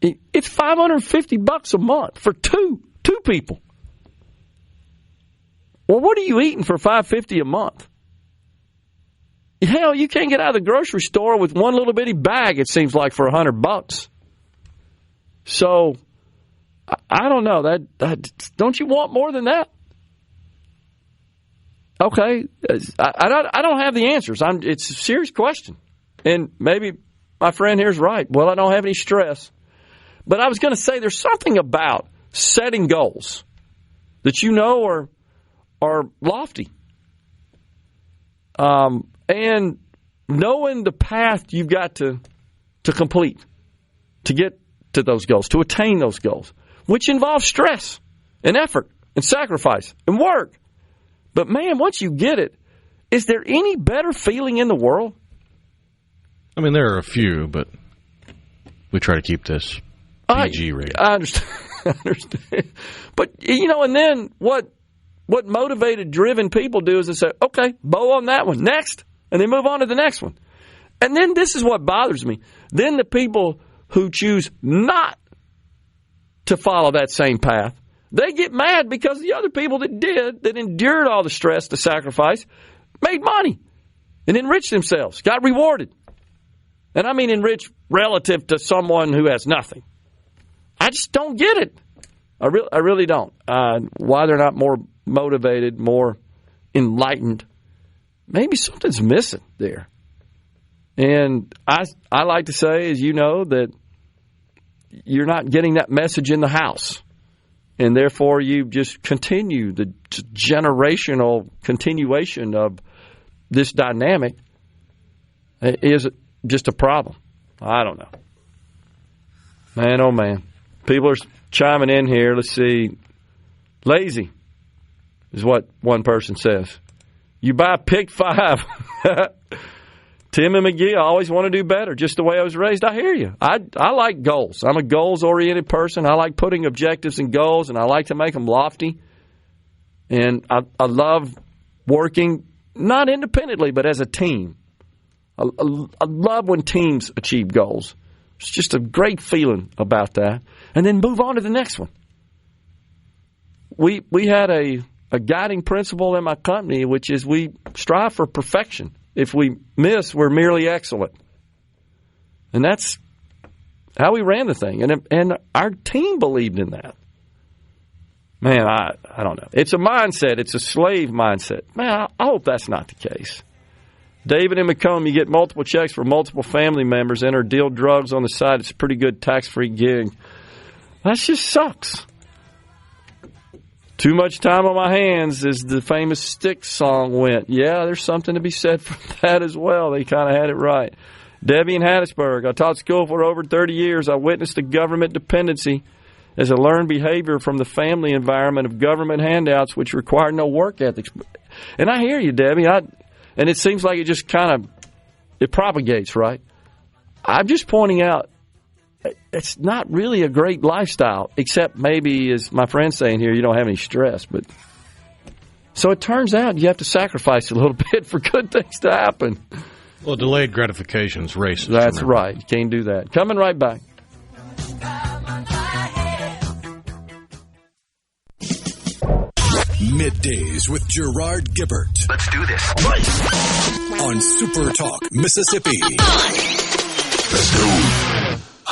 it's $550 a month for two people. Well, what are you eating for $550 a month? Hell, you can't get out of the grocery store with one little bitty bag, it seems like, for $100. So, I don't know. That don't you want more than that? Okay, I don't have the answers. It's a serious question, and maybe my friend here is right. Well, I don't have any stress, but I was going to say there's something about setting goals that are lofty, and knowing the path you've got to complete to get to those goals, to attain those goals, which involves stress and effort and sacrifice and work. But, man, once you get it, is there any better feeling in the world? I mean, there are a few, but we try to keep this PG rated. I understand. But, and then what motivated, driven people do is they say, okay, bow on that one, next, and they move on to the next one. And then this is what bothers me. Then the people who choose not to follow that same path, they get mad because the other people that endured all the stress, the sacrifice, made money. and enriched themselves, got rewarded. And I mean enriched relative to someone who has nothing. I just don't get it. I really don't. Why they're not more motivated, more enlightened. Maybe something's missing there. And I like to say, as you know, that you're not getting that message in the house. And therefore, you just continue the generational continuation of this dynamic is just a problem. I don't know. Man, oh man. People are chiming in here. Let's see. Lazy is what one person says. You buy pick 5. Tim and McGee, I always want to do better, just the way I was raised. I hear you. I like goals. I'm a goals-oriented person. I like putting objectives and goals, and I like to make them lofty. And I love working, not independently, but as a team. I love when teams achieve goals. It's just a great feeling about that. And then move on to the next one. We had a guiding principle in my company, which is we strive for perfection. If we miss, we're merely excellent. And that's how we ran the thing. And our team believed in that. Man, I don't know. It's a mindset. It's a slave mindset. Man, I hope that's not the case. David in Macomb, you get multiple checks for multiple family members, enter deal drugs on the side. It's a pretty good tax-free gig. That just sucks. Too much time on my hands, as the famous Styx song went. Yeah, there's something to be said for that as well. They kind of had it right. Debbie in Hattiesburg. I taught school for over 30 years. I witnessed the government dependency as a learned behavior from the family environment of government handouts, which require no work ethics. And I hear you, Debbie. And it seems like it just kind of, it propagates, right? I'm just pointing out, it's not really a great lifestyle, except maybe, as my friend's saying here, you don't have any stress. But so it turns out you have to sacrifice a little bit for good things to happen. Well, delayed gratification is racist. That's right. You can't do that. Coming right back. Middays with Gerard Gibert. Let's do this. On SuperTalk Mississippi. Let's go.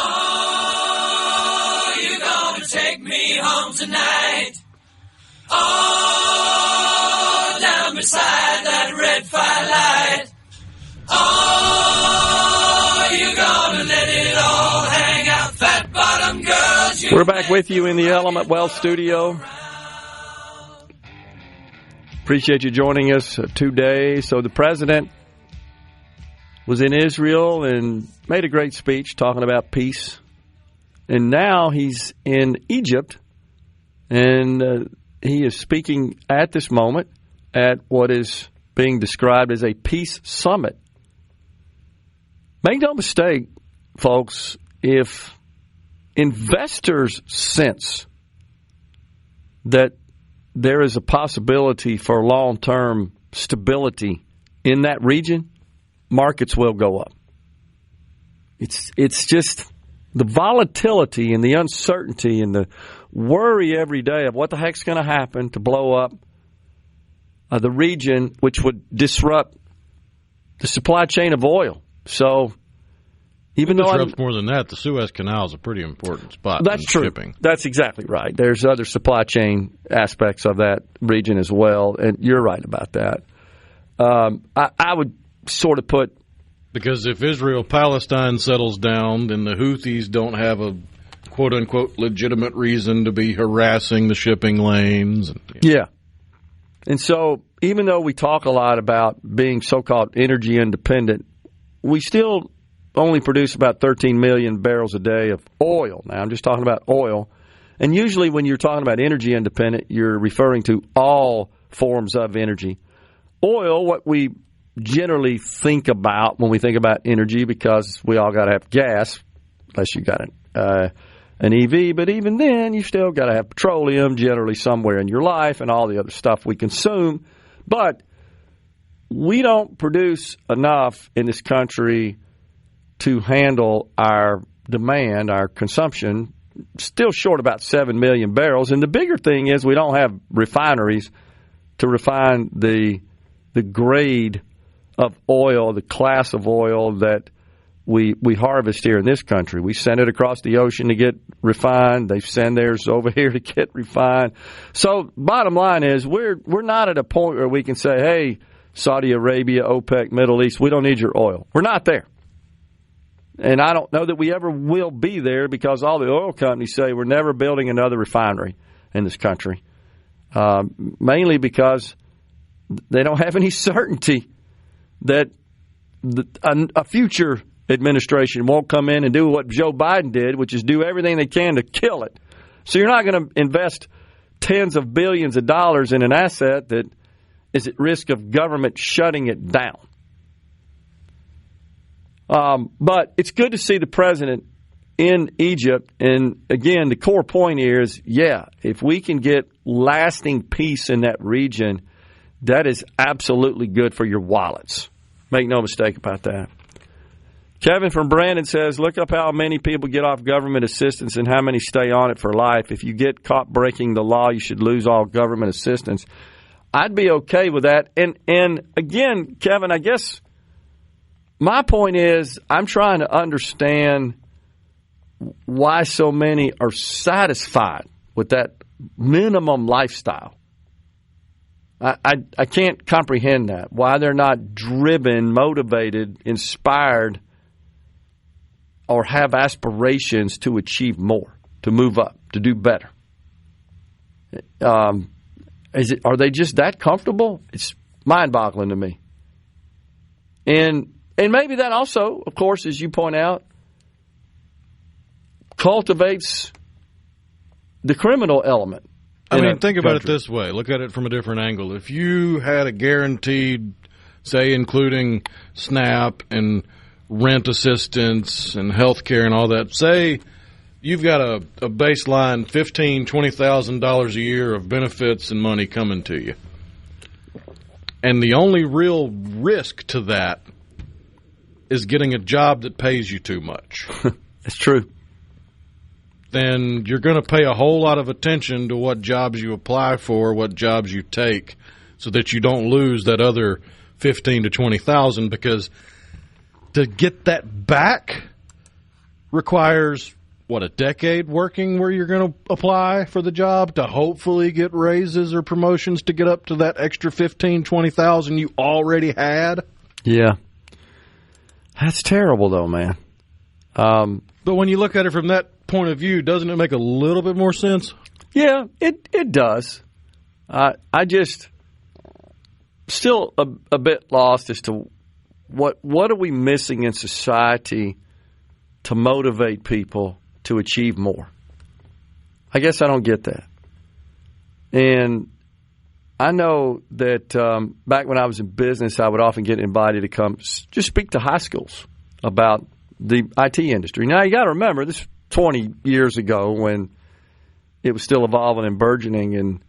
Oh, you're gonna take me home tonight. Oh, down beside that red firelight. Oh, you're gonna let it all hang out, fat bottom girls. We're back with you in the Element Wealth studio. Appreciate you joining us today. So the president was in Israel and made a great speech talking about peace. And now he's in Egypt, and he is speaking at this moment at what is being described as a peace summit. Make no mistake, folks, if investors sense that there is a possibility for long-term stability in that region, markets will go up. It's just the volatility and the uncertainty and the worry every day of what the heck's going to happen to blow up the region, which would disrupt the supply chain of oil. So even though disrupts more than that, the Suez Canal is a pretty important spot. That's true. Shipping. That's exactly right. There's other supply chain aspects of that region as well, and you're right about that. I would sort of put, because if Israel-Palestine settles down, then the Houthis don't have a quote-unquote legitimate reason to be harassing the shipping lanes. Yeah. And so even though we talk a lot about being so-called energy independent, we still only produce about 13 million barrels a day of oil. Now, I'm just talking about oil. And usually when you're talking about energy independent, you're referring to all forms of energy. Oil, what we generally think about when we think about energy, because we all got to have gas, unless you got an EV, but even then, you still got to have petroleum generally somewhere in your life and all the other stuff we consume. But we don't produce enough in this country to handle our demand, our consumption, still short about 7 million barrels. And the bigger thing is we don't have refineries to refine the grade of oil, the class of oil that we harvest here in this country. We send it across the ocean to get refined. They send theirs over here to get refined. So bottom line is we're not at a point where we can say, hey, Saudi Arabia, OPEC, Middle East, we don't need your oil. We're not there. And I don't know that we ever will be there because all the oil companies say we're never building another refinery in this country, mainly because they don't have any certainty that a future administration won't come in and do what Joe Biden did, which is do everything they can to kill it. So you're not going to invest tens of billions of dollars in an asset that is at risk of government shutting it down. But it's good to see the president in Egypt. And again, the core point here is, if we can get lasting peace in that region, that is absolutely good for your wallets. Make no mistake about that. Kevin from Brandon says, look up how many people get off government assistance and how many stay on it for life. If you get caught breaking the law, you should lose all government assistance. I'd be okay with that. And again, Kevin, I guess my point is I'm trying to understand why so many are satisfied with that minimum lifestyle. I can't comprehend that, why they're not driven, motivated, inspired, or have aspirations to achieve more, to move up, to do better. Are they just that comfortable? It's mind-boggling to me. And maybe that also, of course, as you point out, cultivates the criminal element. I mean, think about it this way. Look at it from a different angle. If you had a guaranteed, say, including SNAP and rent assistance and health care and all that, say you've got a baseline $15,000, $20,000 a year of benefits and money coming to you. And the only real risk to that is getting a job that pays you too much. That's true. Then you're going to pay a whole lot of attention to what jobs you apply for, what jobs you take, so that you don't lose that other $15,000 to $20,000, because to get that back requires, a decade working where you're going to apply for the job to hopefully get raises or promotions to get up to that extra $15,000, $20,000 you already had. Yeah. That's terrible, though, man. But when you look at it from that point of view, doesn't it make a little bit more sense? Yeah, it does. I just still a bit lost as to what are we missing in society to motivate people to achieve more. I guess I don't get that. And I know that back when I was in business, I would often get invited to come just speak to high schools about the IT industry. Now, you got to remember, this 20 years ago when it was still evolving and burgeoning. And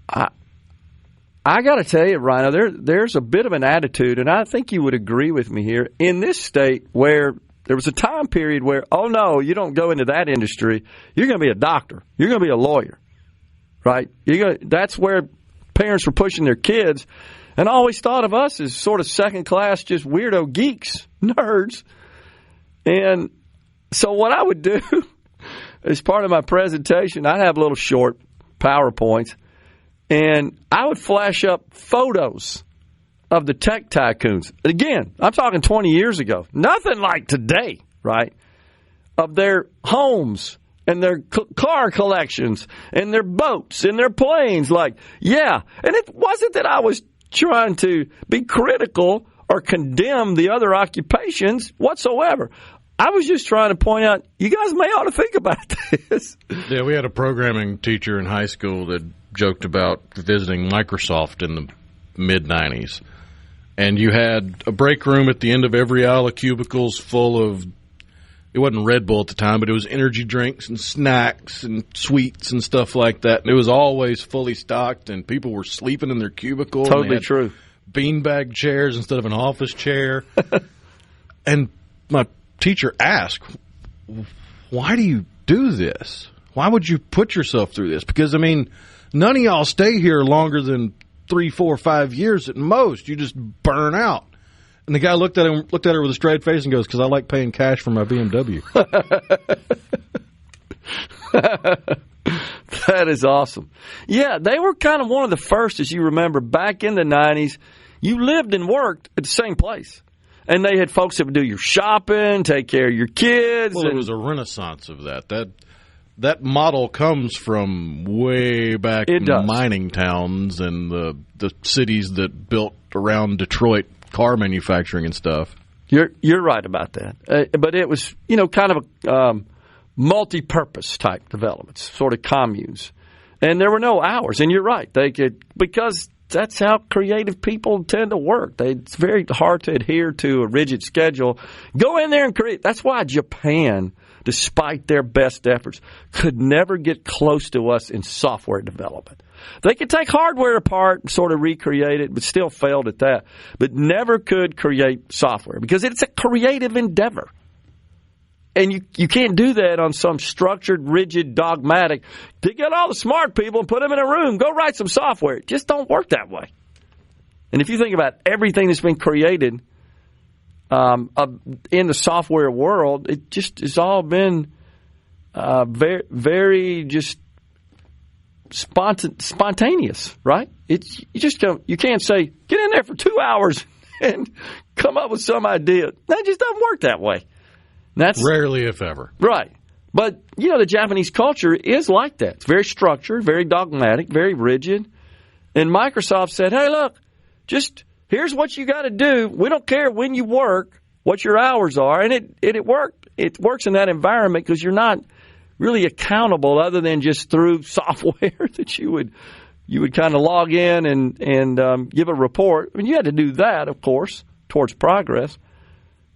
I got to tell you, Rhino, there's a bit of an attitude, and I think you would agree with me here, in this state where there was a time period where, oh, no, you don't go into that industry. You're going to be a doctor. You're going to be a lawyer, right? That's where parents were pushing their kids and always thought of us as sort of second-class, just weirdo geeks, nerds. And so what I would do as part of my presentation, I'd have little short PowerPoints, and I would flash up photos of the tech tycoons. Again, I'm talking 20 years ago. Nothing like today, right? Of their homes and their car collections and their boats and their planes. And it wasn't that I was trying to be critical or condemn the other occupations whatsoever. I was just trying to point out, you guys may ought to think about this. Yeah, we had a programming teacher in high school that joked about visiting Microsoft in the mid-'90s. And you had a break room at the end of every aisle of cubicles full of, it wasn't Red Bull at the time, but it was energy drinks and snacks and sweets and stuff like that. And it was always fully stocked, and people were sleeping in their cubicle. Totally true. Beanbag chairs instead of an office chair. And my teacher asked, why do you do this? Why would you put yourself through this? Because, I mean, none of y'all stay here longer than 3, 4, 5 years at most. You just burn out. And the guy looked at her with a straight face and goes, "Because I like paying cash for my BMW." That is awesome. Yeah, they were kind of one of the first, as you remember, back in the 90s. You lived and worked at the same place. And they had folks that would do your shopping, take care of your kids. Well, it was a renaissance of that. That model comes from way back in mining towns and the cities that built around Detroit car manufacturing and stuff. You're right about that. But it was, kind of a multi-purpose type developments, sort of communes. And there were no hours. And you're right. They could, because that's how creative people tend to work. It's very hard to adhere to a rigid schedule. Go in there and create. That's why Japan, despite their best efforts, could never get close to us in software development. They could take hardware apart and sort of recreate it, but still failed at that. But never could create software because it's a creative endeavor. And you can't do that on some structured, rigid, dogmatic. To get all the smart people and put them in a room, go write some software. It just don't work that way. And if you think about everything that's been created in the software world, it just has all been very, very just spontaneous, right? You can't say, get in there for 2 hours and come up with some idea. That just doesn't work that way. That's rarely, if ever. Right. But, the Japanese culture is like that. It's very structured, very dogmatic, very rigid. And Microsoft said, hey, look, here's what you got to do. We don't care when you work, what your hours are. And it worked. It works in that environment because you're not really accountable other than just through software that you would kind of log in and give a report. I mean, you had to do that, of course, towards progress.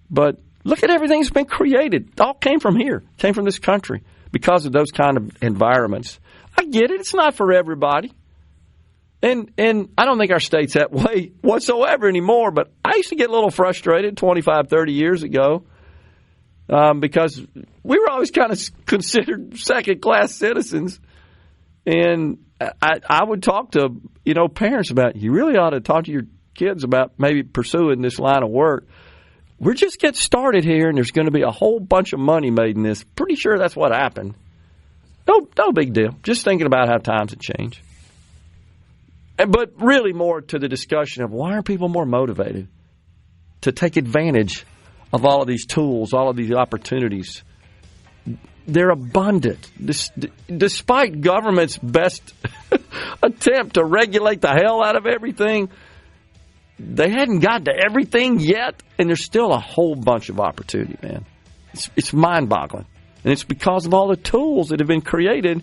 But look at everything that's been created. It all came from here, came from this country because of those kind of environments. I get it. It's not for everybody. And I don't think our state's that way whatsoever anymore, but I used to get a little frustrated 25, 30 years ago because we were always kind of considered second-class citizens. And I would talk to, parents about, you really ought to talk to your kids about maybe pursuing this line of work. We're just getting started here, and there's going to be a whole bunch of money made in this. Pretty sure that's what happened. No big deal. Just thinking about how times have changed. But really more to the discussion of why aren't people more motivated to take advantage of all of these tools, all of these opportunities. They're abundant. Despite government's best attempt to regulate the hell out of everything, they hadn't gotten to everything yet, and there's still a whole bunch of opportunity, man. It's mind-boggling. And it's because of all the tools that have been created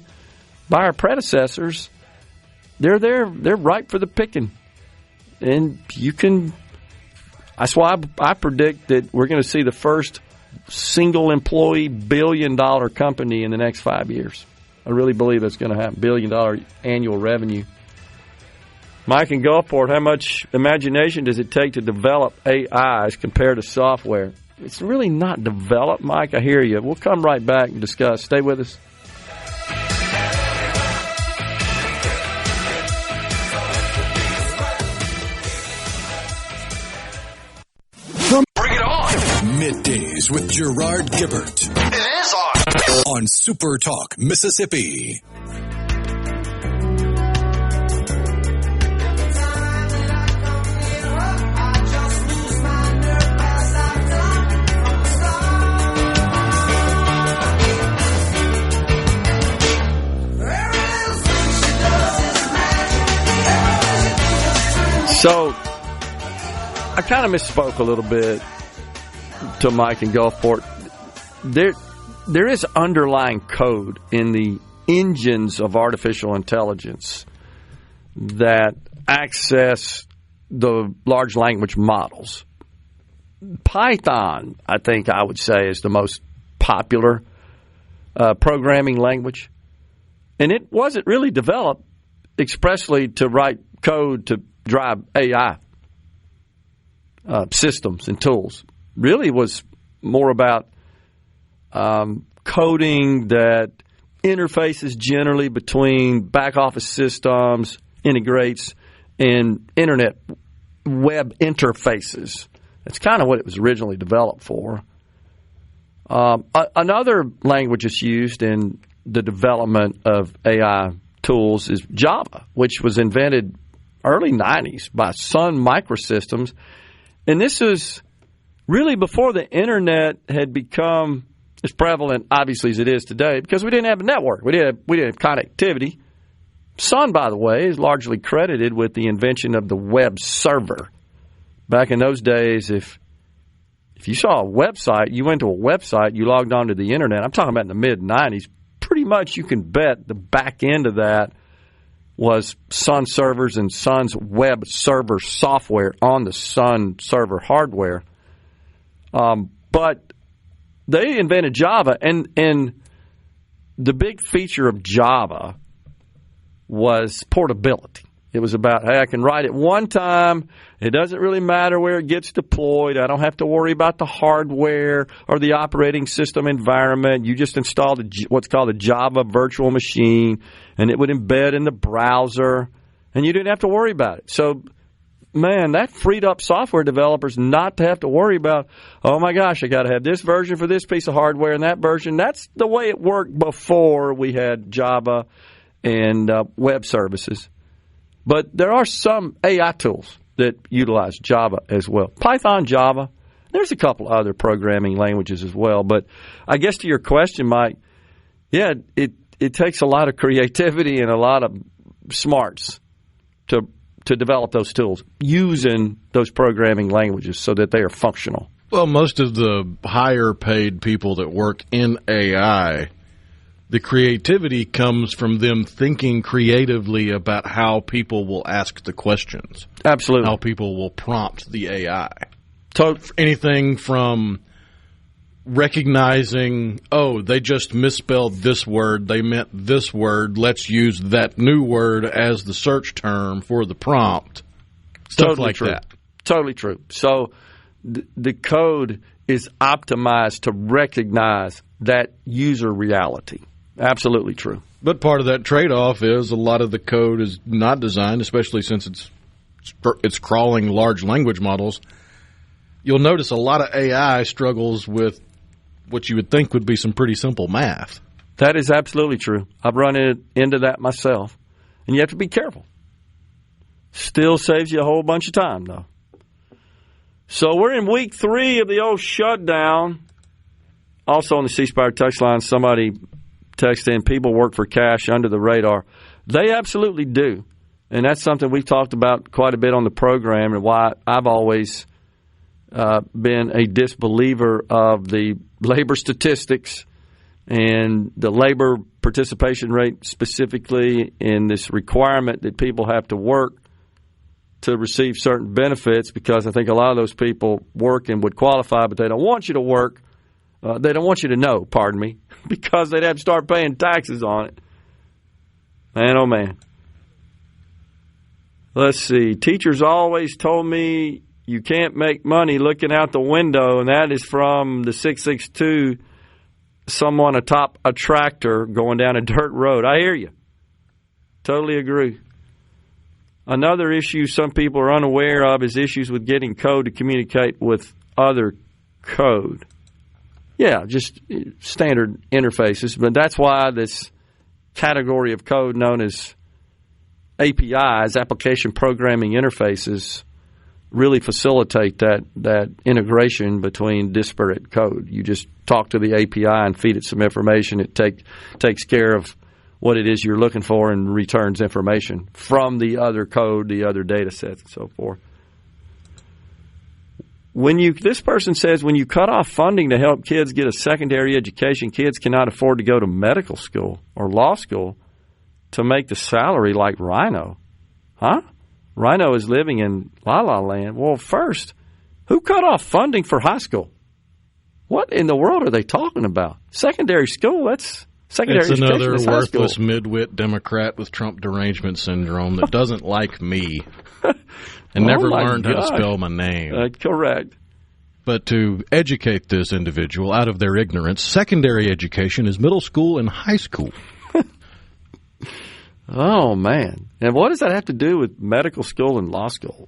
by our predecessors. They're there. They're ripe for the picking. And that's why I predict that we're going to see the first single-employee billion-dollar company in the next 5 years. I really believe that's going to happen, billion-dollar annual revenue. Mike in Gulfport, how much imagination does it take to develop AI as compared to software? It's really not developed, Mike. I hear you. We'll come right back and discuss. Stay with us. Bring it on! Middays with Gerard Gibert. It is on SuperTalk Mississippi. So, I kind of misspoke a little bit to Mike in Gulfport. There is underlying code in the engines of artificial intelligence that access the large language models. Python, I think I would say, is the most popular programming language. And it wasn't really developed expressly to write code to drive AI systems and tools. Really was more about coding that interfaces generally between back office systems, integrates, and internet web interfaces That's kind of what it was originally developed for. Another language that's used in the development of AI tools is Java, which was invented early 90s by Sun Microsystems. And this is really before the Internet had become as prevalent, obviously, as it is today, because we didn't have a network. We didn't have connectivity. Sun, by the way, is largely credited with the invention of the web server. Back in those days, if you saw a website, you went to a website, you logged onto the Internet, I'm talking about in the mid-'90s, pretty much you can bet the back end of that was Sun servers and Sun's web server software on the Sun server hardware. But they invented Java, and the big feature of Java was portability. It was about, hey, I can write it one time. It doesn't really matter where it gets deployed. I don't have to worry about the hardware or the operating system environment. You just install what's called a Java virtual machine, and it would embed in the browser, and you didn't have to worry about it. So, man, that freed up software developers not to have to worry about, oh, my gosh, I got to have this version for this piece of hardware and that version. That's the way it worked before we had Java and web services. But there are some AI tools that utilize Java as well. Python, Java. There's a couple other programming languages as well. But I guess to your question, Mike, yeah, it takes a lot of creativity and a lot of smarts to develop those tools using those programming languages so that they are functional. Well, most of the higher paid people that work in AI, the creativity comes from them thinking creatively about how people will ask the questions. Absolutely. How people will prompt the AI. So, anything from recognizing, oh, they just misspelled this word, they meant this word, let's use that new word as the search term for the prompt. Stuff totally like true. that. Totally true. So the code is optimized to recognize that user reality. Absolutely true. But part of that trade-off is a lot of the code is not designed, especially since it's crawling large language models. You'll notice a lot of AI struggles with what you would think would be some pretty simple math. That is absolutely true. I've run into that myself. And you have to be careful. Still saves you a whole bunch of time, though. So we're in week 3 of the old shutdown. Also on the C Spire text line, somebody texted in, people work for cash under the radar. They absolutely do. And that's something we've talked about quite a bit on the program, and why I've always been a disbeliever of the labor statistics and the labor participation rate, specifically in this requirement that people have to work to receive certain benefits, because I think a lot of those people work and would qualify, but they don't want you to work. They don't want you to know, pardon me, because they'd have to start paying taxes on it. Man, oh man. Let's see. Teachers always told me you can't make money looking out the window, and that is from the 662, someone atop a tractor going down a dirt road. I hear you. Totally agree. Another issue some people are unaware of is issues with getting code to communicate with other code. Yeah, just standard interfaces, but that's why this category of code known as APIs, application programming interfaces, really facilitate that integration between disparate code. You just talk to the API and feed it some information. It takes care of what it is you're looking for and returns information from the other code, the other data sets, and so forth. This person says, when you cut off funding to help kids get a secondary education, kids cannot afford to go to medical school or law school to make the salary like Rhino. Huh? Rhino is living in La La Land. Well, first, who cut off funding for high school? What in the world are they talking about? Secondary school, that's secondary education. It's another worthless midwit Democrat with Trump derangement syndrome that doesn't like me and never learned how to spell my name. Correct. But to educate this individual out of their ignorance, secondary education is middle school and high school. Oh, man. And what does that have to do with medical school and law school?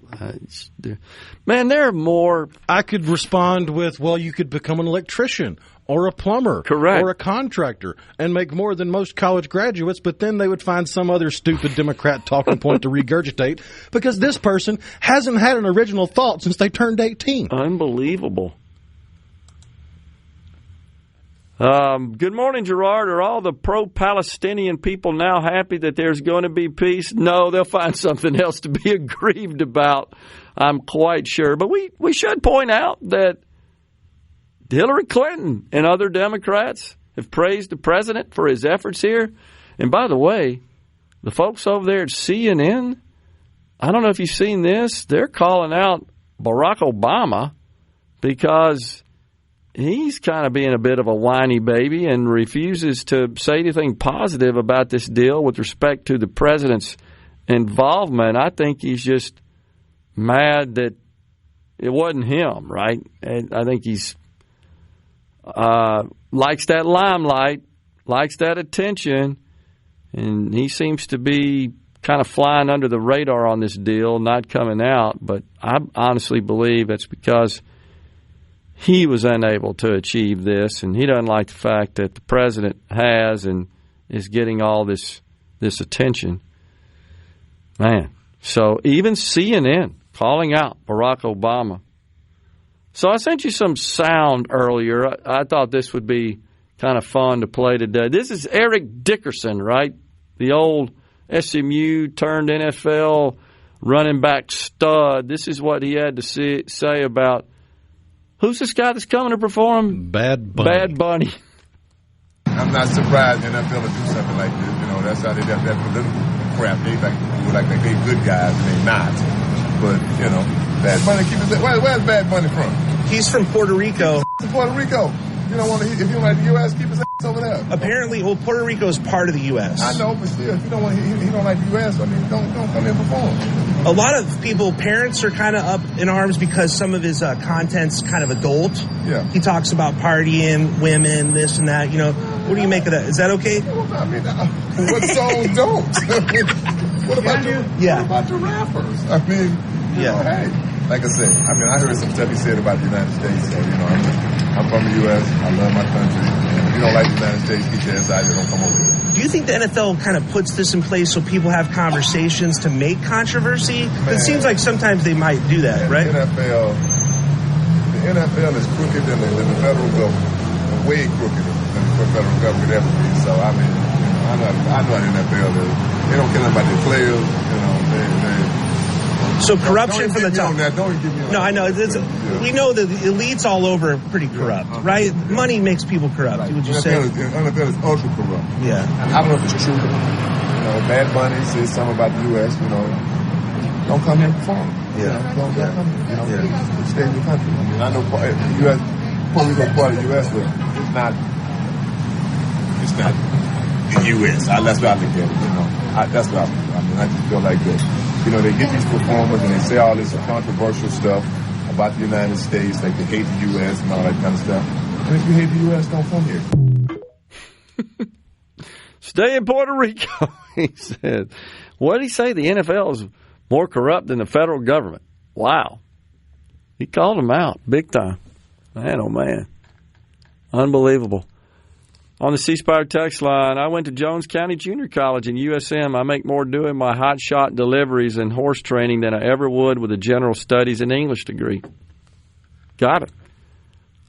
Man, there are more. I could respond with, well, you could become an electrician or a plumber. Correct. Or a contractor and make more than most college graduates, but then they would find some other stupid Democrat talking point to regurgitate because this person hasn't had an original thought since they turned 18. Unbelievable. Good morning, Gerard. Are all the pro-Palestinian people now happy that there's going to be peace? No, they'll find something else to be aggrieved about, I'm quite sure. But we should point out that Hillary Clinton and other Democrats have praised the president for his efforts here. And by the way, the folks over there at CNN, I don't know if you've seen this, they're calling out Barack Obama because he's kind of being a bit of a whiny baby and refuses to say anything positive about this deal with respect to the president's involvement. I think he's just mad that it wasn't him, right? And I think he's likes that limelight, likes that attention, and he seems to be kind of flying under the radar on this deal, not coming out. But I honestly believe it's because he was unable to achieve this, and he doesn't like the fact that the president has and is getting all this attention. Man, so even CNN calling out Barack Obama. So I sent you some sound earlier. I thought this would be kind of fun to play today. This is Eric Dickerson, right? The old SMU turned NFL running back stud. This is what he had to say about, who's this guy that's coming to perform? Bad Bunny. Bad Bunny. I'm not surprised the NFL will do something like this. You know, that's how they got that political crap. They like they good guys and they not. But, you know, Bad Bunny, where's Bad Bunny from? He's from Puerto Rico. Puerto Rico. You don't want to, if you don't like the U.S., keep his ass over there. Apparently, well, Puerto Rico is part of the U.S. I know, but still, if you don't want, he don't like the U.S., I mean, don't come in and perform. A lot of parents are kind of up in arms because some of his content's kind of adult. Yeah. He talks about partying, women, this and that. You know, what do you make of that? Is that okay? Well, I mean, what songs don't? What about your rappers? I mean, you know, hey, like I said, I heard some stuff he said about the United States. So, you know, I'm from the U.S. I love my country. And if you don't like the United States, keep your ass out here. Don't come over here. Do you think the NFL kind of puts this in place so people have conversations to make controversy? It seems like sometimes they might do that, right? The NFL is crooked than the federal government. Way crooked than the federal government ever be. So, I mean, I know the NFL is. They don't care about their players. You know, So corruption from the top. Don't give me that. No, I know. We know that the elites all over are pretty corrupt, right? Money makes people corrupt. Would you say? NFL is ultra corrupt. Yeah. I don't know if it's true. You know, Bad Bunny says something about the U.S. You know, don't come here and perform. Yeah. Don't come here. You know, stay in your country. I mean, I know U.S. Puerto Rico part of the U.S., but it's not the U.S. That's what I look at it. You know, that's what I mean. I just feel like that. You know, they get these performers and they say all this controversial stuff about the United States, like they hate the U.S. and all that kind of stuff. And if you hate the U.S., don't come here. Stay in Puerto Rico, he said. What did he say? The NFL is more corrupt than the federal government. Wow. He called them out big time. Man, oh, man. Unbelievable. On the C-Spire text line, I went to Jones County Junior College in USM. I make more doing my hot shot deliveries and horse training than I ever would with a general studies and English degree. Got it.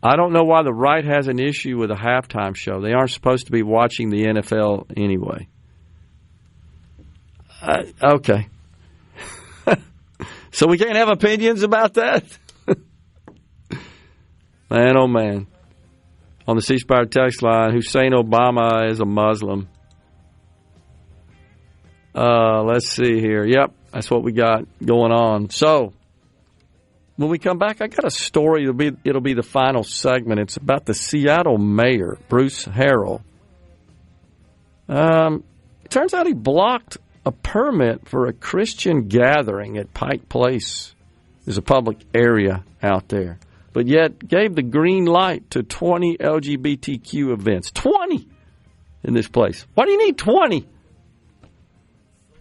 I don't know why the right has an issue with a halftime show. They aren't supposed to be watching the NFL anyway. Okay. So we can't have opinions about that? Man, oh, man. On the C-Spire text line, Hussein Obama is a Muslim. Let's see here. Yep, that's what we got going on. So, when we come back, I got a story. It'll be the final segment. It's about the Seattle mayor, Bruce Harrell. It turns out he blocked a permit for a Christian gathering at Pike Place. There's a public area out there. But yet gave the green light to 20 LGBTQ events. 20 in this place. Why do you need 20?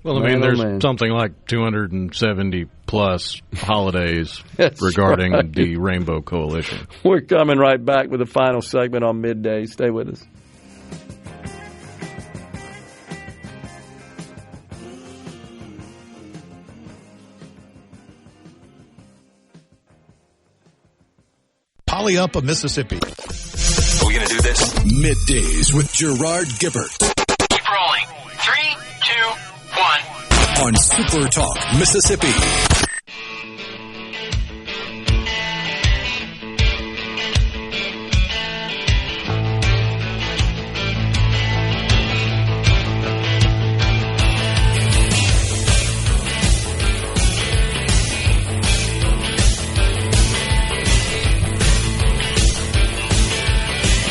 Well, I mean, there's something like 270 plus holidays regarding the Rainbow Coalition. We're coming right back with the final segment on Middays. Stay with us. Polyupa, Mississippi. Are we going to do this? Middays with Gerard Gibert. Keep rolling. 3, 2, 1. On SuperTalk Mississippi.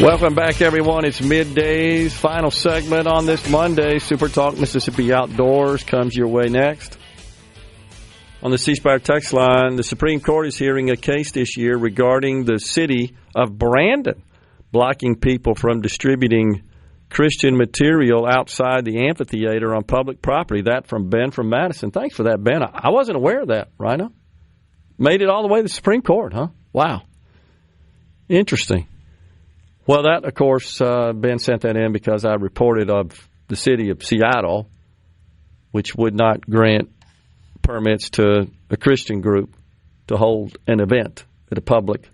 Welcome back, everyone. It's Middays, final segment on this Monday. SuperTalk Mississippi Outdoors comes your way next. On the C Spire text line, the Supreme Court is hearing a case this year regarding the city of Brandon blocking people from distributing Christian material outside the amphitheater on public property. That from Ben from Madison. Thanks for that, Ben. I wasn't aware of that, Rhino. Made it all the way to the Supreme Court, huh? Wow. Interesting. Well, that, of course, Ben sent that in because I reported of the city of Seattle, which would not grant permits to a Christian group to hold an event at a public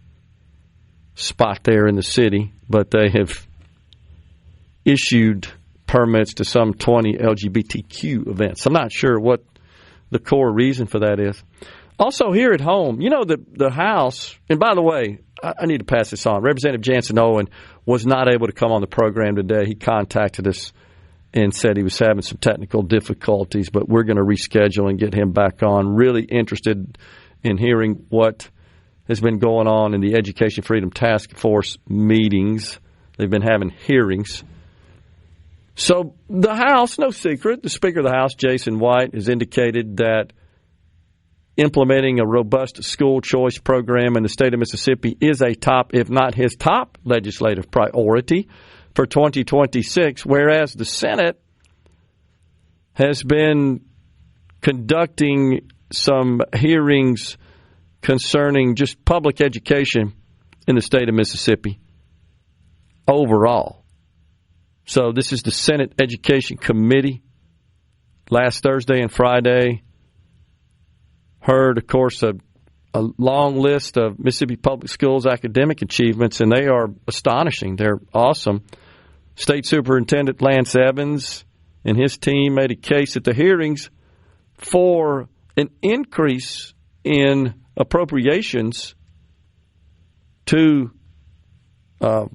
spot there in the city, but they have issued permits to some 20 LGBTQ events. I'm not sure what the core reason for that is. Also, here at home, you know, the House, and by the way, I need to pass this on. Representative Jansen Owen was not able to come on the program today. He contacted us and said he was having some technical difficulties, but we're going to reschedule and get him back on. Really interested in hearing what has been going on in the Education Freedom Task Force meetings. They've been having hearings. So the House, no secret, the Speaker of the House, Jason White, has indicated that implementing a robust school choice program in the state of Mississippi is a top, if not his top, legislative priority for 2026, whereas the Senate has been conducting some hearings concerning just public education in the state of Mississippi overall. So this is the Senate Education Committee. Last Thursday and Friday, heard, of course, a long list of Mississippi Public Schools academic achievements, and they are astonishing. They're awesome. State Superintendent Lance Evans and his team made a case at the hearings for an increase in appropriations to the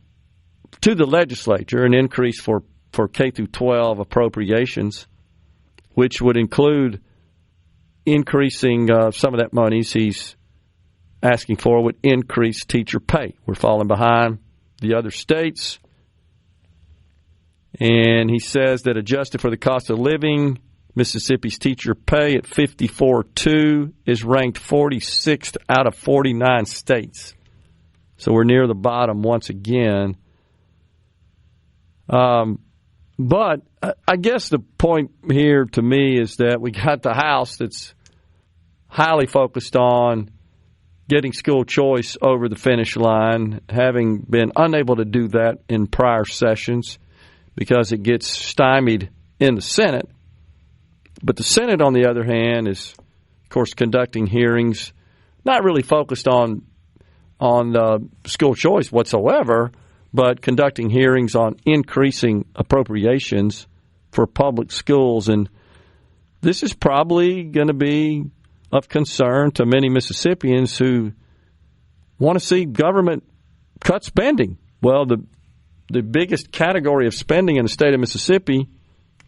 legislature, an increase for K through 12 appropriations, which would include increasing some of that money he's asking for would increase teacher pay. We're falling behind the other states. And he says that adjusted for the cost of living, Mississippi's teacher pay at $54.2 is ranked 46th out of 49 states. So we're near the bottom once again. But I guess the point here to me is that we got the House that's highly focused on getting school choice over the finish line, having been unable to do that in prior sessions because it gets stymied in the Senate. But the Senate, on the other hand, is, of course, conducting hearings, not really focused on school choice whatsoever, but conducting hearings on increasing appropriations for public schools. And this is probably going to be of concern to many Mississippians who want to see government cut spending. Well, the biggest category of spending in the state of Mississippi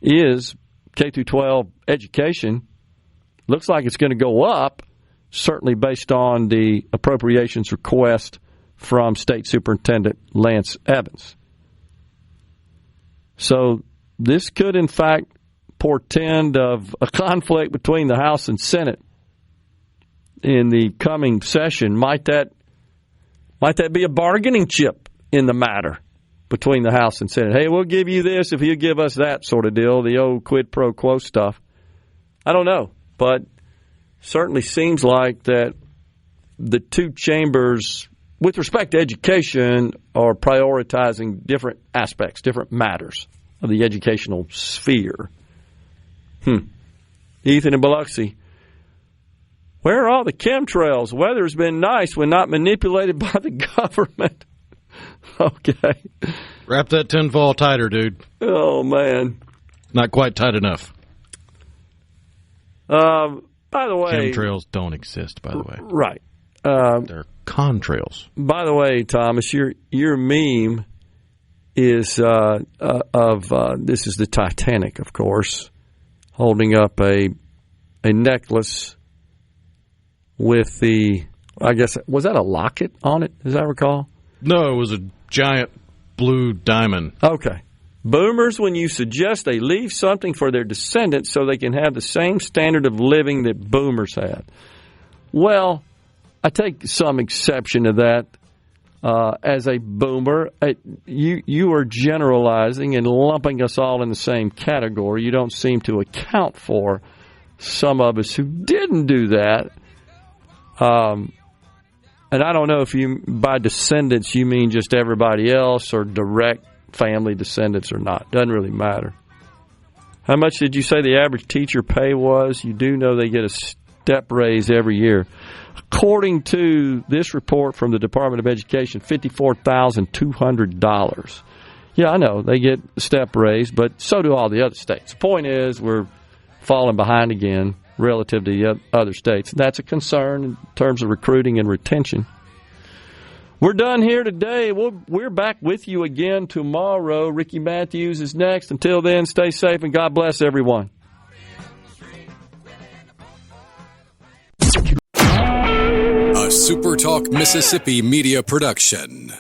is K-12 education. Looks like it's going to go up, certainly based on the appropriations request from State Superintendent Lance Evans. So this could, in fact, portend of a conflict between the House and Senate in the coming session. Might that be a bargaining chip in the matter between the House and Senate? Hey, we'll give you this if you give us that sort of deal, the old quid pro quo stuff. I don't know, but certainly seems like that the two chambers, with respect to education, are prioritizing different aspects, different matters of the educational sphere. Ethan and Biloxi. Where are all the chemtrails? Weather's been nice when not manipulated by the government. Okay. Wrap that tinfoil tighter, dude. Oh, man. Not quite tight enough. By the way... Chemtrails don't exist, by the way. Right. They're contrails. By the way, Thomas, your meme is this is the Titanic, of course, holding up a necklace with I guess, was that a locket on it, as I recall? No, it was a giant blue diamond. Okay. Boomers, when you suggest they leave something for their descendants so they can have the same standard of living that boomers had. Well, I take some exception to that. As a boomer, you are generalizing and lumping us all in the same category. You don't seem to account for some of us who didn't do that. And I don't know if you, by descendants, you mean just everybody else or direct family descendants or not. Doesn't really matter. How much did you say the average teacher pay was? You do know they get a step raise every year. According to this report from the Department of Education, $54,200. Yeah, I know, they get a step raise, but so do all the other states. The point is we're falling behind again relative to the other states. That's a concern in terms of recruiting and retention. We're done here today. We're back with you again tomorrow. Ricky Matthews is next. Until then, stay safe and God bless everyone. A SuperTalk Mississippi Media production.